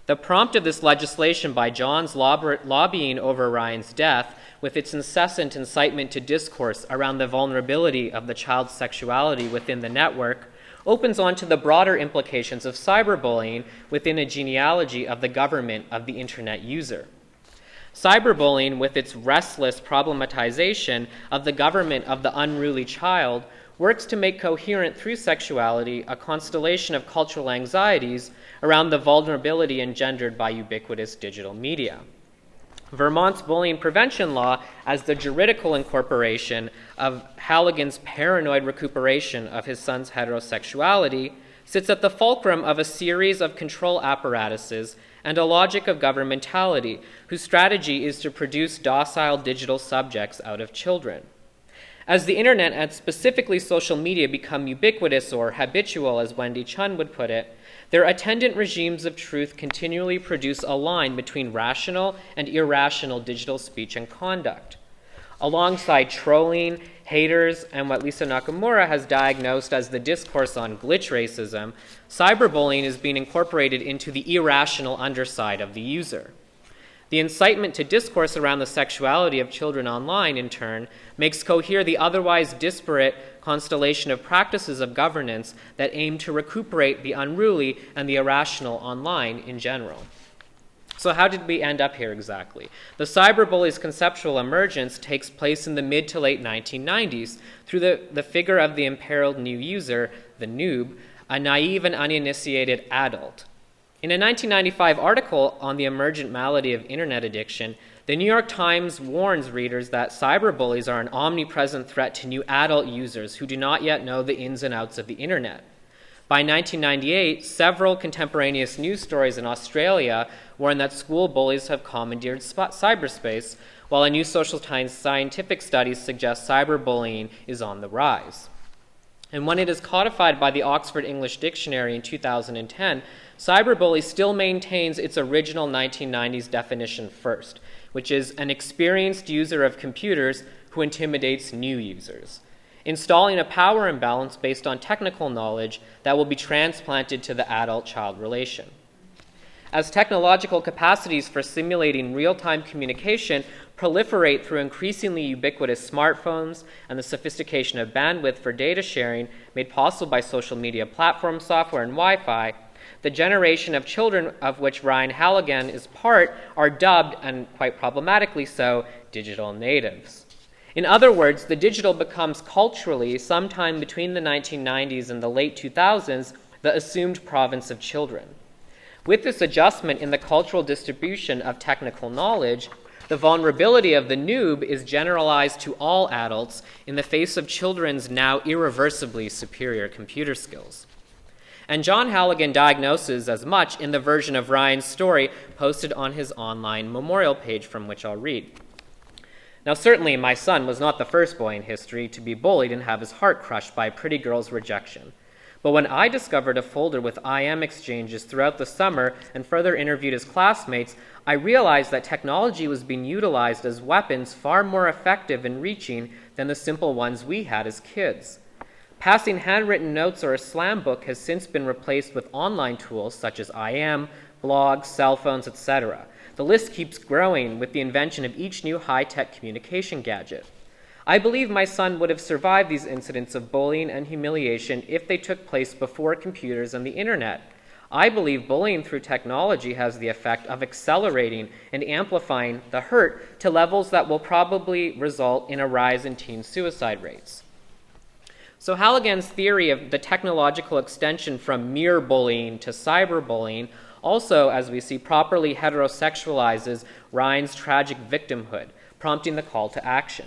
The prompt of this legislation by John's lobbying over Ryan's death, with its incessant incitement to discourse around the vulnerability of the child's sexuality within the network, opens onto the broader implications of cyberbullying within a genealogy of the government of the internet user. Cyberbullying, with its restless problematization of the government of the unruly child, works to make coherent through sexuality a constellation of cultural anxieties around the vulnerability engendered by ubiquitous digital media. Vermont's bullying prevention law, as the juridical incorporation of Halligan's paranoid recuperation of his son's heterosexuality, sits at the fulcrum of a series of control apparatuses and a logic of governmentality whose strategy is to produce docile digital subjects out of children. As the internet and specifically social media become ubiquitous or habitual, as Wendy Chun would put it, their attendant regimes of truth continually produce a line between rational and irrational digital speech and conduct. Alongside trolling, haters, and what Lisa Nakamura has diagnosed as the discourse on glitch racism, cyberbullying is being incorporated into the irrational underside of the user. The incitement to discourse around the sexuality of children online, in turn, makes cohere the otherwise disparate constellation of practices of governance that aim to recuperate the unruly and the irrational online in general. So how did we end up here exactly? The cyberbully's conceptual emergence takes place in the mid to late 1990s through the figure of the imperiled new user, the noob, a naive and uninitiated adult. In a 1995 article on the emergent malady of internet addiction, the New York Times warns readers that cyberbullies are an omnipresent threat to new adult users who do not yet know the ins and outs of the internet. By 1998, several contemporaneous news stories in Australia warn that school bullies have commandeered cyberspace, while a new social scientific study suggests cyberbullying is on the rise. And when it is codified by the Oxford English Dictionary in 2010, cyberbully still maintains its original 1990s definition first, which is an experienced user of computers who intimidates new users, installing a power imbalance based on technical knowledge that will be transplanted to the adult-child relation. As technological capacities for simulating real-time communication proliferate through increasingly ubiquitous smartphones and the sophistication of bandwidth for data sharing made possible by social media platform software and Wi-Fi, the generation of children of which Ryan Halligan is part are dubbed, and quite problematically so, digital natives. In other words, the digital becomes culturally, sometime between the 1990s and the late 2000s, the assumed province of children. With this adjustment in the cultural distribution of technical knowledge, the vulnerability of the noob is generalized to all adults in the face of children's now irreversibly superior computer skills. And John Halligan diagnoses as much in the version of Ryan's story posted on his online memorial page, from which I'll read. Now, certainly my son was not the first boy in history to be bullied and have his heart crushed by a pretty girl's rejection. But when I discovered a folder with IM exchanges throughout the summer and further interviewed his classmates, I realized that technology was being utilized as weapons far more effective and reaching than the simple ones we had as kids. Passing handwritten notes or a slam book has since been replaced with online tools such as IM, blogs, cell phones, etc. The list keeps growing with the invention of each new high-tech communication gadget. I believe my son would have survived these incidents of bullying and humiliation if they took place before computers and the internet. I believe bullying through technology has the effect of accelerating and amplifying the hurt to levels that will probably result in a rise in teen suicide rates. So Halligan's theory of the technological extension from mere bullying to cyberbullying also, as we see, properly heterosexualizes Ryan's tragic victimhood, prompting the call to action.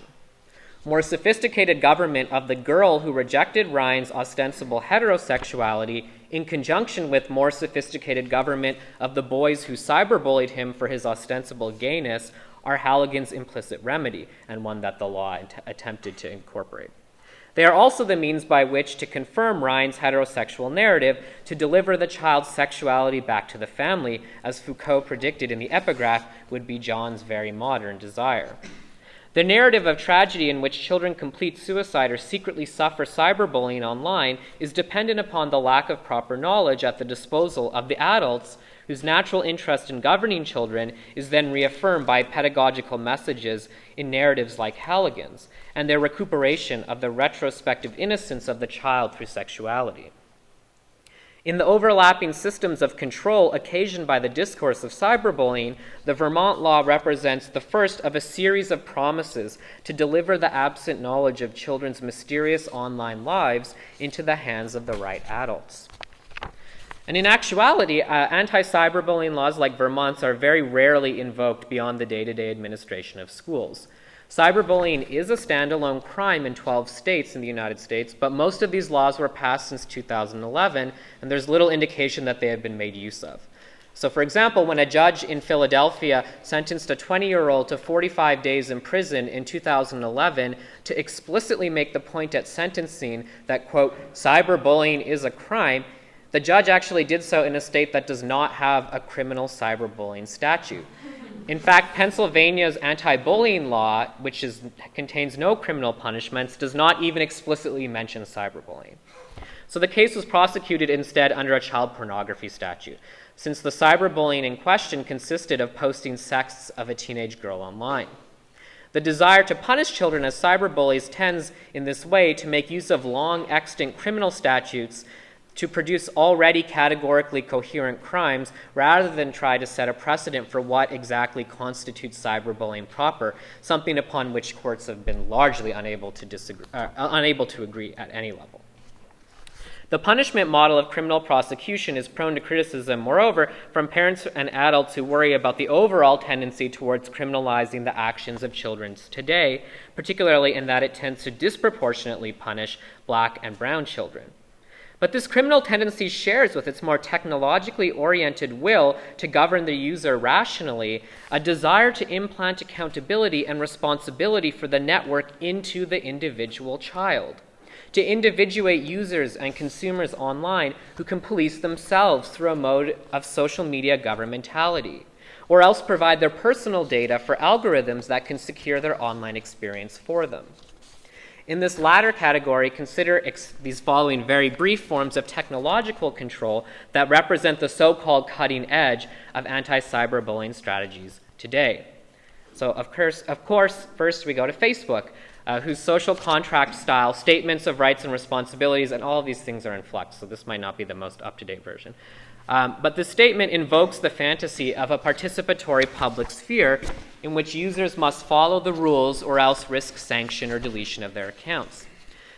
More sophisticated government of the girl who rejected Ryan's ostensible heterosexuality in conjunction with more sophisticated government of the boys who cyberbullied him for his ostensible gayness are Halligan's implicit remedy, and one that the law attempted to incorporate. They are also the means by which to confirm Ryan's heterosexual narrative to deliver the child's sexuality back to the family, as Foucault predicted in the epigraph would be John's very modern desire. The narrative of tragedy in which children complete suicide or secretly suffer cyberbullying online is dependent upon the lack of proper knowledge at the disposal of the adults whose natural interest in governing children is then reaffirmed by pedagogical messages in narratives like Halligan's, and their recuperation of the retrospective innocence of the child through sexuality. In the overlapping systems of control occasioned by the discourse of cyberbullying, the Vermont law represents the first of a series of promises to deliver the absent knowledge of children's mysterious online lives into the hands of the right adults. And in actuality, anti-cyberbullying laws like Vermont's are very rarely invoked beyond the day-to-day administration of schools. Cyberbullying is a standalone crime in 12 states in the United States, but most of these laws were passed since 2011, and there's little indication that they have been made use of. So for example, when a judge in Philadelphia sentenced a 20-year-old to 45 days in prison in 2011 to explicitly make the point at sentencing that, quote, cyberbullying is a crime, the judge actually did so in a state that does not have a criminal cyberbullying statute. In fact, Pennsylvania's anti-bullying law, which contains no criminal punishments, does not even explicitly mention cyberbullying. So the case was prosecuted instead under a child pornography statute, since the cyberbullying in question consisted of posting sex of a teenage girl online. The desire to punish children as cyberbullies tends, in this way, to make use of long extant criminal statutes to produce already categorically coherent crimes rather than try to set a precedent for what exactly constitutes cyberbullying proper, something upon which courts have been largely unable to agree at any level. The punishment model of criminal prosecution is prone to criticism, moreover, from parents and adults who worry about the overall tendency towards criminalizing the actions of children today, particularly in that it tends to disproportionately punish black and brown children. But this criminal tendency shares with its more technologically oriented will to govern the user rationally a desire to implant accountability and responsibility for the network into the individual child, to individuate users and consumers online who can police themselves through a mode of social media governmentality, or else provide their personal data for algorithms that can secure their online experience for them. In this latter category, consider these following very brief forms of technological control that represent the so-called cutting edge of anti-cyberbullying strategies today. So, of course, first we go to Facebook, whose social contract style, statements of rights and responsibilities, and all of these things are in flux, so this might not be the most up-to-date version. But the statement invokes the fantasy of a participatory public sphere in which users must follow the rules or else risk sanction or deletion of their accounts.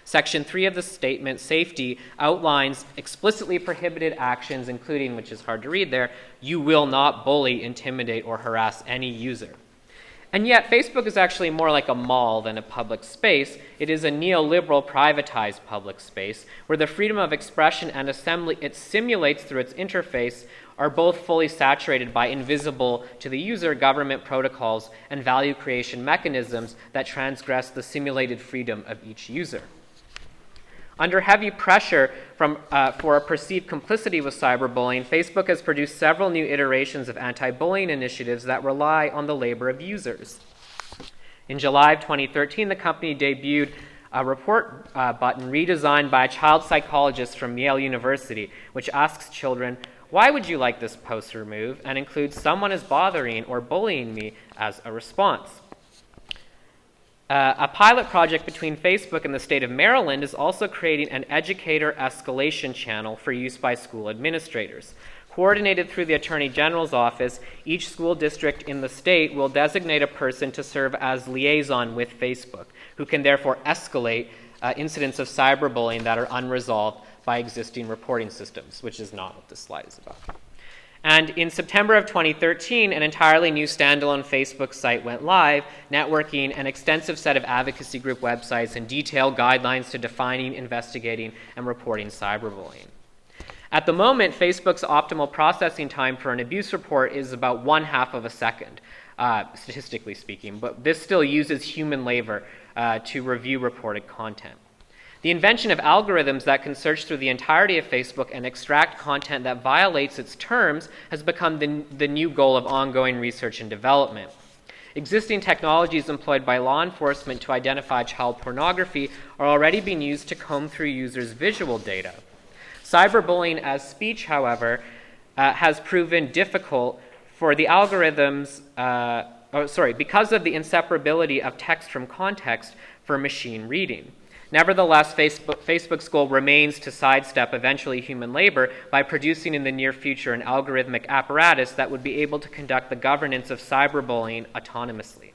Section 3 of the statement, safety, outlines explicitly prohibited actions, including, which is hard to read there, you will not bully, intimidate, or harass any user. And yet, Facebook is actually more like a mall than a public space. It is a neoliberal, privatized public space where the freedom of expression and assembly it simulates through its interface are both fully saturated by invisible to the user government protocols and value creation mechanisms that transgress the simulated freedom of each user. Under heavy pressure for a perceived complicity with cyberbullying, Facebook has produced several new iterations of anti-bullying initiatives that rely on the labor of users. In July of 2013, the company debuted a report button redesigned by a child psychologist from Yale University, which asks children, "Why would you like this post removed?" and includes "someone is bothering or bullying me" as a response. A pilot project between Facebook and the state of Maryland is also creating an educator escalation channel for use by school administrators. Coordinated through the Attorney General's office, each school district in the state will designate a person to serve as liaison with Facebook, who can therefore escalate incidents of cyberbullying that are unresolved by existing reporting systems, which is not what this slide is about. And in September of 2013, an entirely new standalone Facebook site went live, networking an extensive set of advocacy group websites and detailed guidelines to defining, investigating, and reporting cyberbullying. At the moment, Facebook's optimal processing time for an abuse report is about 1/2 of a second, statistically speaking, but this still uses human labor to review reported content. The invention of algorithms that can search through the entirety of Facebook and extract content that violates its terms has become the new goal of ongoing research and development. Existing technologies employed by law enforcement to identify child pornography are already being used to comb through users' visual data. Cyberbullying as speech, however, has proven difficult for the algorithms, because of the inseparability of text from context for machine reading. Nevertheless, Facebook's goal remains to sidestep eventually human labor by producing in the near future an algorithmic apparatus that would be able to conduct the governance of cyberbullying autonomously.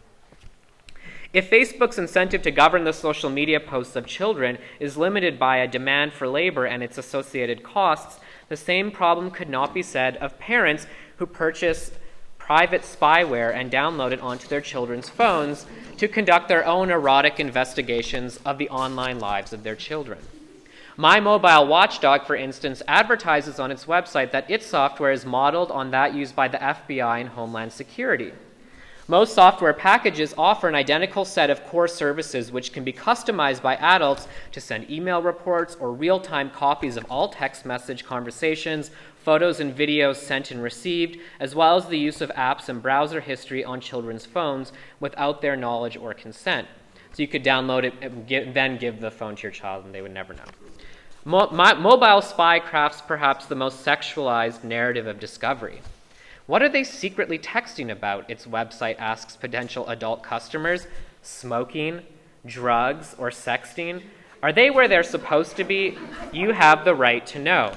If Facebook's incentive to govern the social media posts of children is limited by a demand for labor and its associated costs, the same problem could not be said of parents who purchase private spyware and download it onto their children's phones to conduct their own erotic investigations of the online lives of their children. My Mobile Watchdog, for instance, advertises on its website that its software is modeled on that used by the FBI and Homeland Security. Most software packages offer an identical set of core services which can be customized by adults to send email reports or real-time copies of all text message conversations, photos and videos sent and received, as well as the use of apps and browser history on children's phones without their knowledge or consent. So you could download it and then give the phone to your child and they would never know. Mobile spy crafts perhaps the most sexualized narrative of discovery. What are they secretly texting about? Its website asks potential adult customers. Smoking, drugs, or sexting? Are they where they're supposed to be? You have the right to know.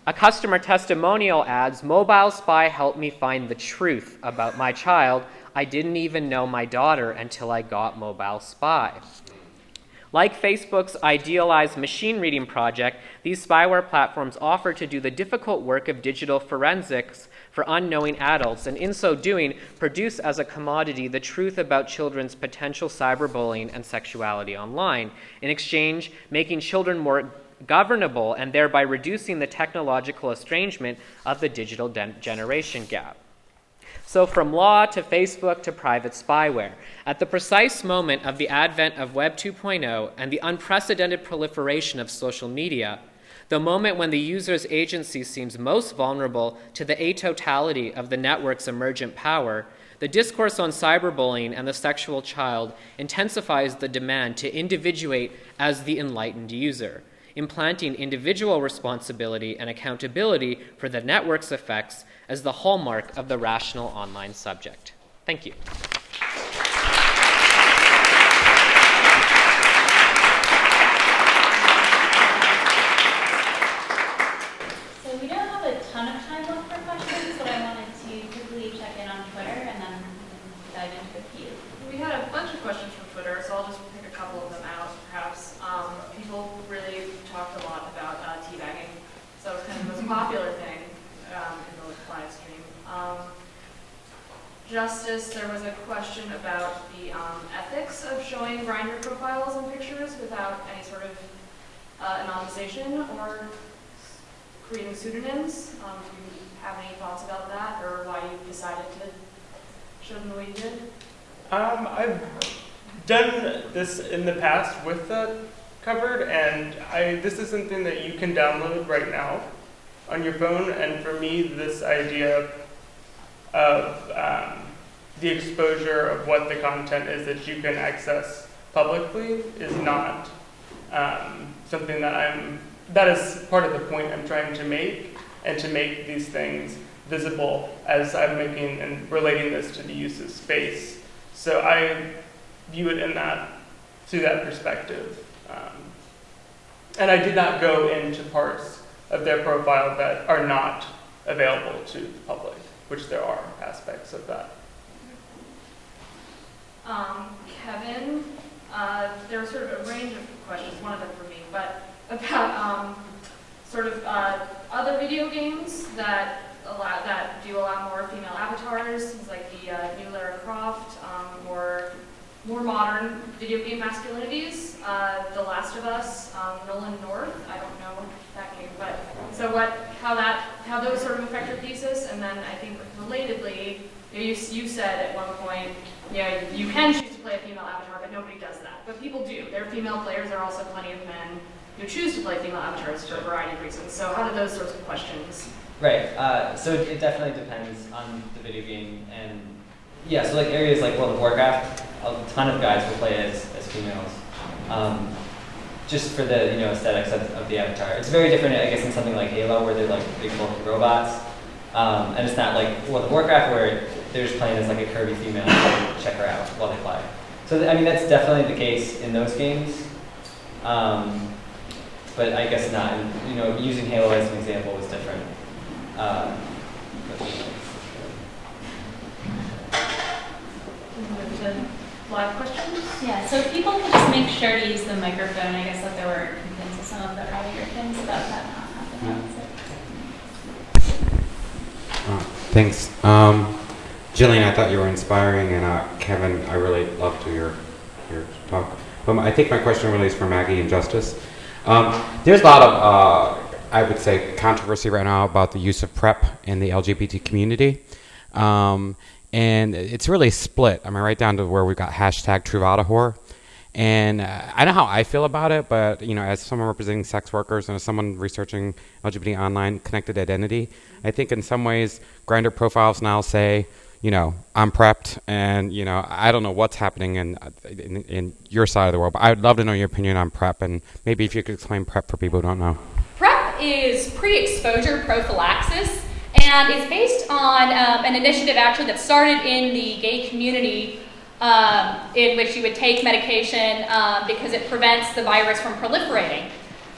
A customer testimonial adds, "Mobile spy helped me find the truth about my child. I didn't even know my daughter until I got Mobile Spy." Like Facebook's idealized machine reading project, these spyware platforms offer to do the difficult work of digital forensics for unknowing adults, and in so doing, produce as a commodity the truth about children's potential cyberbullying and sexuality online, in exchange making children more governable and thereby reducing the technological estrangement of the digital generation gap. So from law to Facebook to private spyware, at the precise moment of the advent of Web 2.0 and the unprecedented proliferation of social media, the moment when the user's agency seems most vulnerable to the atotality of the network's emergent power, the discourse on cyberbullying and the sexual child intensifies the demand to individuate as the enlightened user, implanting individual responsibility and accountability for the network's effects as the hallmark of the rational online subject. Thank you. So we don't have a ton of time left for questions, but I wanted to quickly check in on Twitter and then dive into a few. We had a bunch of questions from Twitter, so I'll just pick a couple of them out, perhaps. People really talked a lot about teabagging, so it's kind of the most popular thing in the live stream. Justus, there was a question about the ethics of showing Grindr profiles and pictures without any sort of anonymization or creating pseudonyms. Do you have any thoughts about that, or why you decided to show them the way you did? I've done this in the past with that covered, and this is something that you can download right now on your phone, and for me, this idea of the exposure of what the content is that you can access publicly is not something that is part of the point I'm trying to make, and to make these things visible as I'm making and relating this to the use of space. So I view it through that perspective. And I did not go into parts of their profile that are not available to the public, which there are aspects of that. Kevin, there was sort of a range of questions, one of them for me, but about other video games that do allow more female avatars, things like the new Lara Croft, or more modern video game masculinities, The Last of Us, Nolan North, I don't know that game, but so how those sort of affect your thesis, and then I think relatedly, you said at one point, you can choose to play a female avatar, but nobody does that. but people do. There are female players, there are also plenty of men who choose to play female avatars for a variety of reasons. So how do those sorts of questions? Right. So it definitely depends on the video game, and yeah. So like areas like World of Warcraft, a ton of guys will play as females, just for the aesthetics of the avatar. It's very different, I guess, in something like Halo, where they're like big bulky robots, and it's not like World of Warcraft where they're just playing as like a curvy female and check her out while they play. So I mean that's definitely the case in those games. But I guess not. And, using Halo as an example was different. Live questions? Yeah, so if people could just make sure to use the microphone, I guess that there were complaints with some of the earlier things about that not happening. Thanks. Julian, I thought you were inspiring, and Kevin, I really loved your talk. I think my question really is for Maggie and Justus. There's a lot of, I would say, controversy right now about the use of PrEP in the LGBT community. And it's really split. I mean, right down to where we've got hashtag #TruVadaWhore. And I know how I feel about it, but, as someone representing sex workers and as someone researching LGBT online connected identity, I think in some ways Grindr profiles now say, I'm prepped, and, I don't know what's happening in your side of the world, but I would love to know your opinion on PrEP, and maybe if you could explain PrEP for people who don't know. PrEP is pre-exposure prophylaxis, and it's based on an initiative actually that started in the gay community, in which you would take medication because it prevents the virus from proliferating.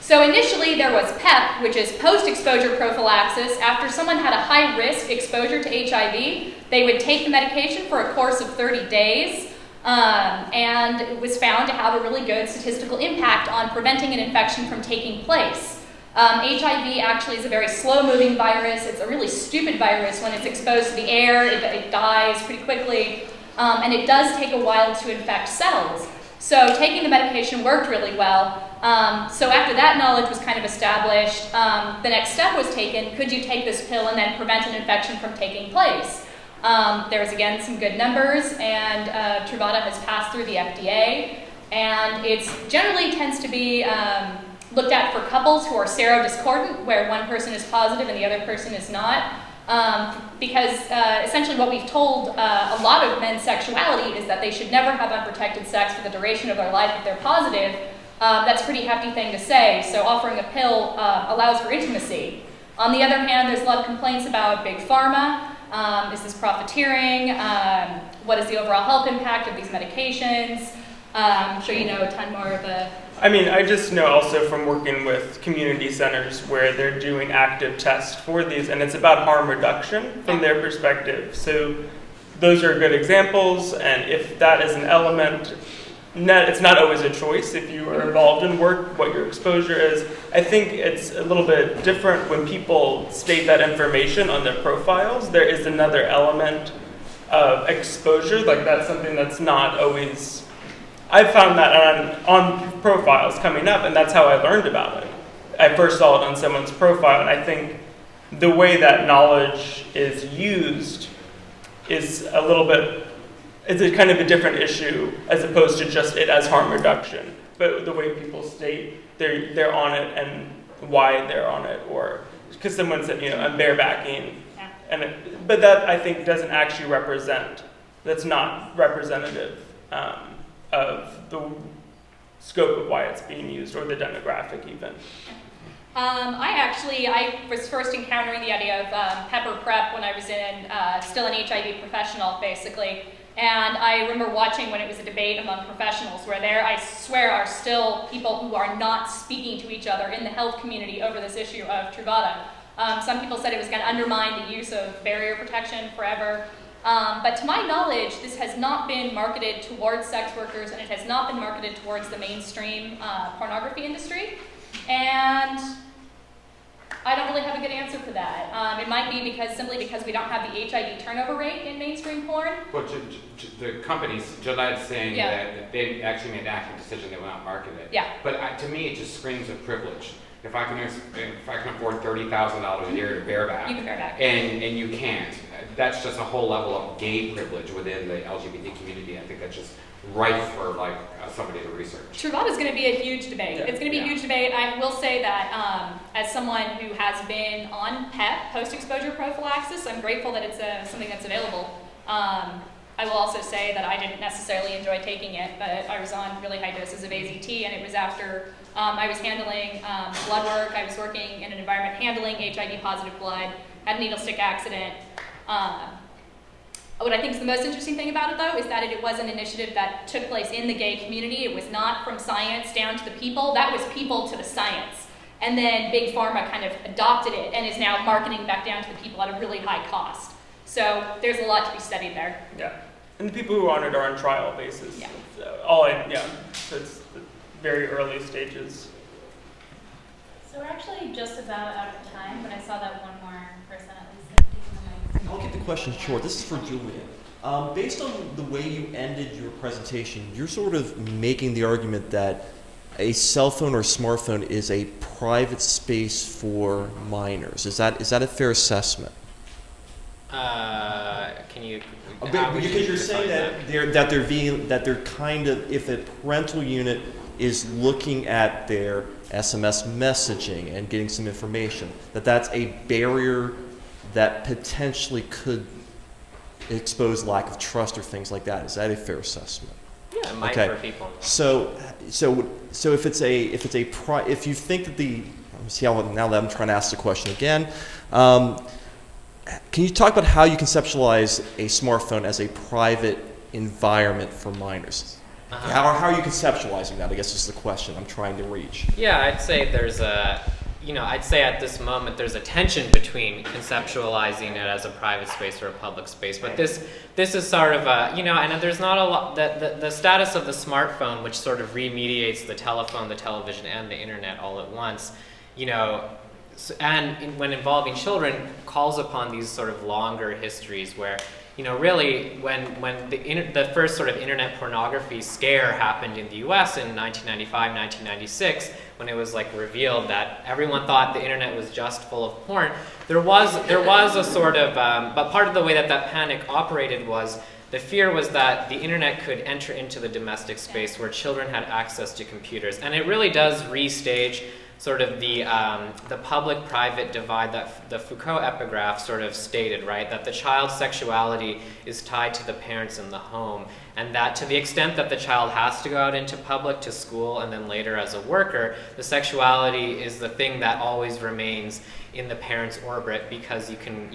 So initially there was PEP, which is post-exposure prophylaxis. After someone had a high-risk exposure to HIV, they would take the medication for a course of 30 days, and it was found to have a really good statistical impact on preventing an infection from taking place. HIV actually is a very slow-moving virus. It's a really stupid virus. When it's exposed to the air, it dies pretty quickly, and it does take a while to infect cells. So taking the medication worked really well. So after that knowledge was kind of established, the next step was taken: could you take this pill and then prevent an infection from taking place? There was, again, some good numbers, and Truvada has passed through the FDA, and it generally tends to be looked at for couples who are serodiscordant, where one person is positive and the other person is not, because essentially what we've told a lot of men's sexuality is that they should never have unprotected sex for the duration of their life if they're positive. That's a pretty hefty thing to say, so offering a pill allows for intimacy. On the other hand, there's a lot of complaints about big pharma. Is this profiteering? What is the overall health impact of these medications? I'm sure you know a ton more of the... I just know also from working with community centers where they're doing active tests for these, and it's about harm reduction from their perspective. So those are good examples, and if that is an element, it's not always a choice if you are involved in work, what your exposure is. I think it's a little bit different when people state that information on their profiles. There is another element of exposure, like that's something that's not always... I've found that on profiles coming up, and that's how I learned about it. I first saw it on someone's profile, and I think the way that knowledge is used is a little bit, it's a kind of a different issue as opposed to just it as harm reduction. But the way people state they're on it and why they're on it, or because someone said, I'm barebacking, but that I think doesn't actually represent, that's not representative of the scope of why it's being used, or the demographic even. I was first encountering the idea of pepper prep when I was still an HIV professional, basically. And I remember watching when it was a debate among professionals where there, I swear, are still people who are not speaking to each other in the health community over this issue of Truvada. Some people said it was going to undermine the use of barrier protection forever. But to my knowledge, this has not been marketed towards sex workers, and it has not been marketed towards the mainstream pornography industry. And I don't really have a good answer for that. It might be simply because we don't have the HIV turnover rate in mainstream porn. Well, the companies, Gillette's saying that they actually made an active decision they will not market it. Yeah. But to me, it just screams of privilege. If I can afford $30,000 a year to bareback, you can bareback, and you can't, that's just a whole level of gay privilege within the LGBT community. I think that's just rife for like somebody to research. Truvada is going to be a huge debate. Yeah. It's going to be a huge debate. I will say that as someone who has been on PEP, post-exposure prophylaxis, I'm grateful that it's something that's available. I will also say that I didn't necessarily enjoy taking it, but I was on really high doses of AZT, and it was after I was handling blood work. I was working in an environment handling HIV-positive blood, had a needle stick accident. What I think is the most interesting thing about it, though, is that it was an initiative that took place in the gay community. It was not from science down to the people. That was people to the science. And then Big Pharma kind of adopted it and is now marketing back down to the people at a really high cost. So there's a lot to be studied there. Yeah. And the people who are on it are on trial basis. Yeah. So it's the very early stages. So we're actually just about out of time, but I saw that one more person at least. I'll keep the question short. This is for Julian. Based on the way you ended your presentation, you're sort of making the argument that a cell phone or smartphone is a private space for minors. Is that a fair assessment? Can you? Because you're saying that they're kind of, if a parental unit is looking at their SMS messaging and getting some information, that's a barrier that potentially could expose lack of trust or things like that. Is that a fair assessment? Yeah, it might okay. for people. So if you think that now that I'm trying to ask the question again, can you talk about how you conceptualize a smartphone as a private environment for minors? How are you conceptualizing that? I guess is the question I'm trying to reach. Yeah, I'd say I'd say at this moment there's a tension between conceptualizing it as a private space or a public space. But this is sort of and there's not a lot, the status of the smartphone, which sort of remediates the telephone, the television, and the internet all at once, and when involving children, calls upon these sort of longer histories where, really when the first sort of internet pornography scare happened in the US in 1995, 1996, when it was like revealed that everyone thought the internet was just full of porn, there was a sort of, but part of the way that panic operated was the fear was that the internet could enter into the domestic space where children had access to computers. And it really does restage sort of the public-private divide that the Foucault epigraph sort of stated, right? That the child's sexuality is tied to the parents in the home, and that to the extent that the child has to go out into public, to school, and then later as a worker, the sexuality is the thing that always remains in the parents' orbit, because you can,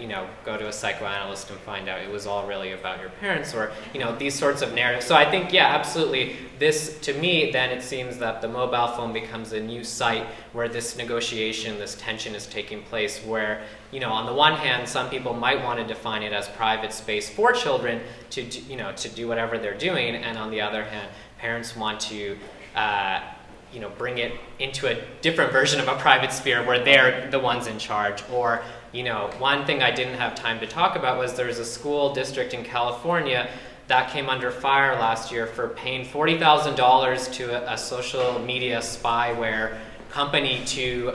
go to a psychoanalyst and find out it was all really about your parents, or, these sorts of narratives. So I think, yeah, absolutely, this, to me, then it seems that the mobile phone becomes a new site where this negotiation, this tension is taking place, where, on the one hand, some people might want to define it as private space for children to do whatever they're doing, and on the other hand, parents want to bring it into a different version of a private sphere where they're the ones in charge. Or, one thing I didn't have time to talk about was there's a school district in California that came under fire last year for paying $40,000 to a social media spyware company to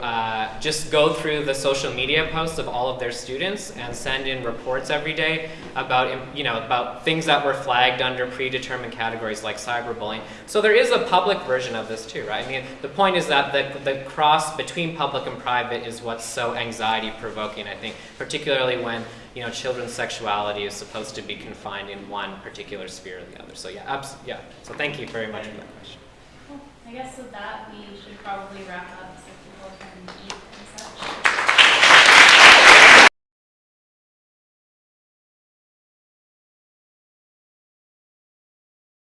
just go through the social media posts of all of their students and send in reports every day about things that were flagged under predetermined categories like cyberbullying. So there is a public version of this too, right? I mean, the point is that the cross between public and private is what's so anxiety provoking, I think, particularly when children's sexuality is supposed to be confined in one particular sphere or the other. So yeah, So thank you very much for that question. I guess with that, we should probably wrap up.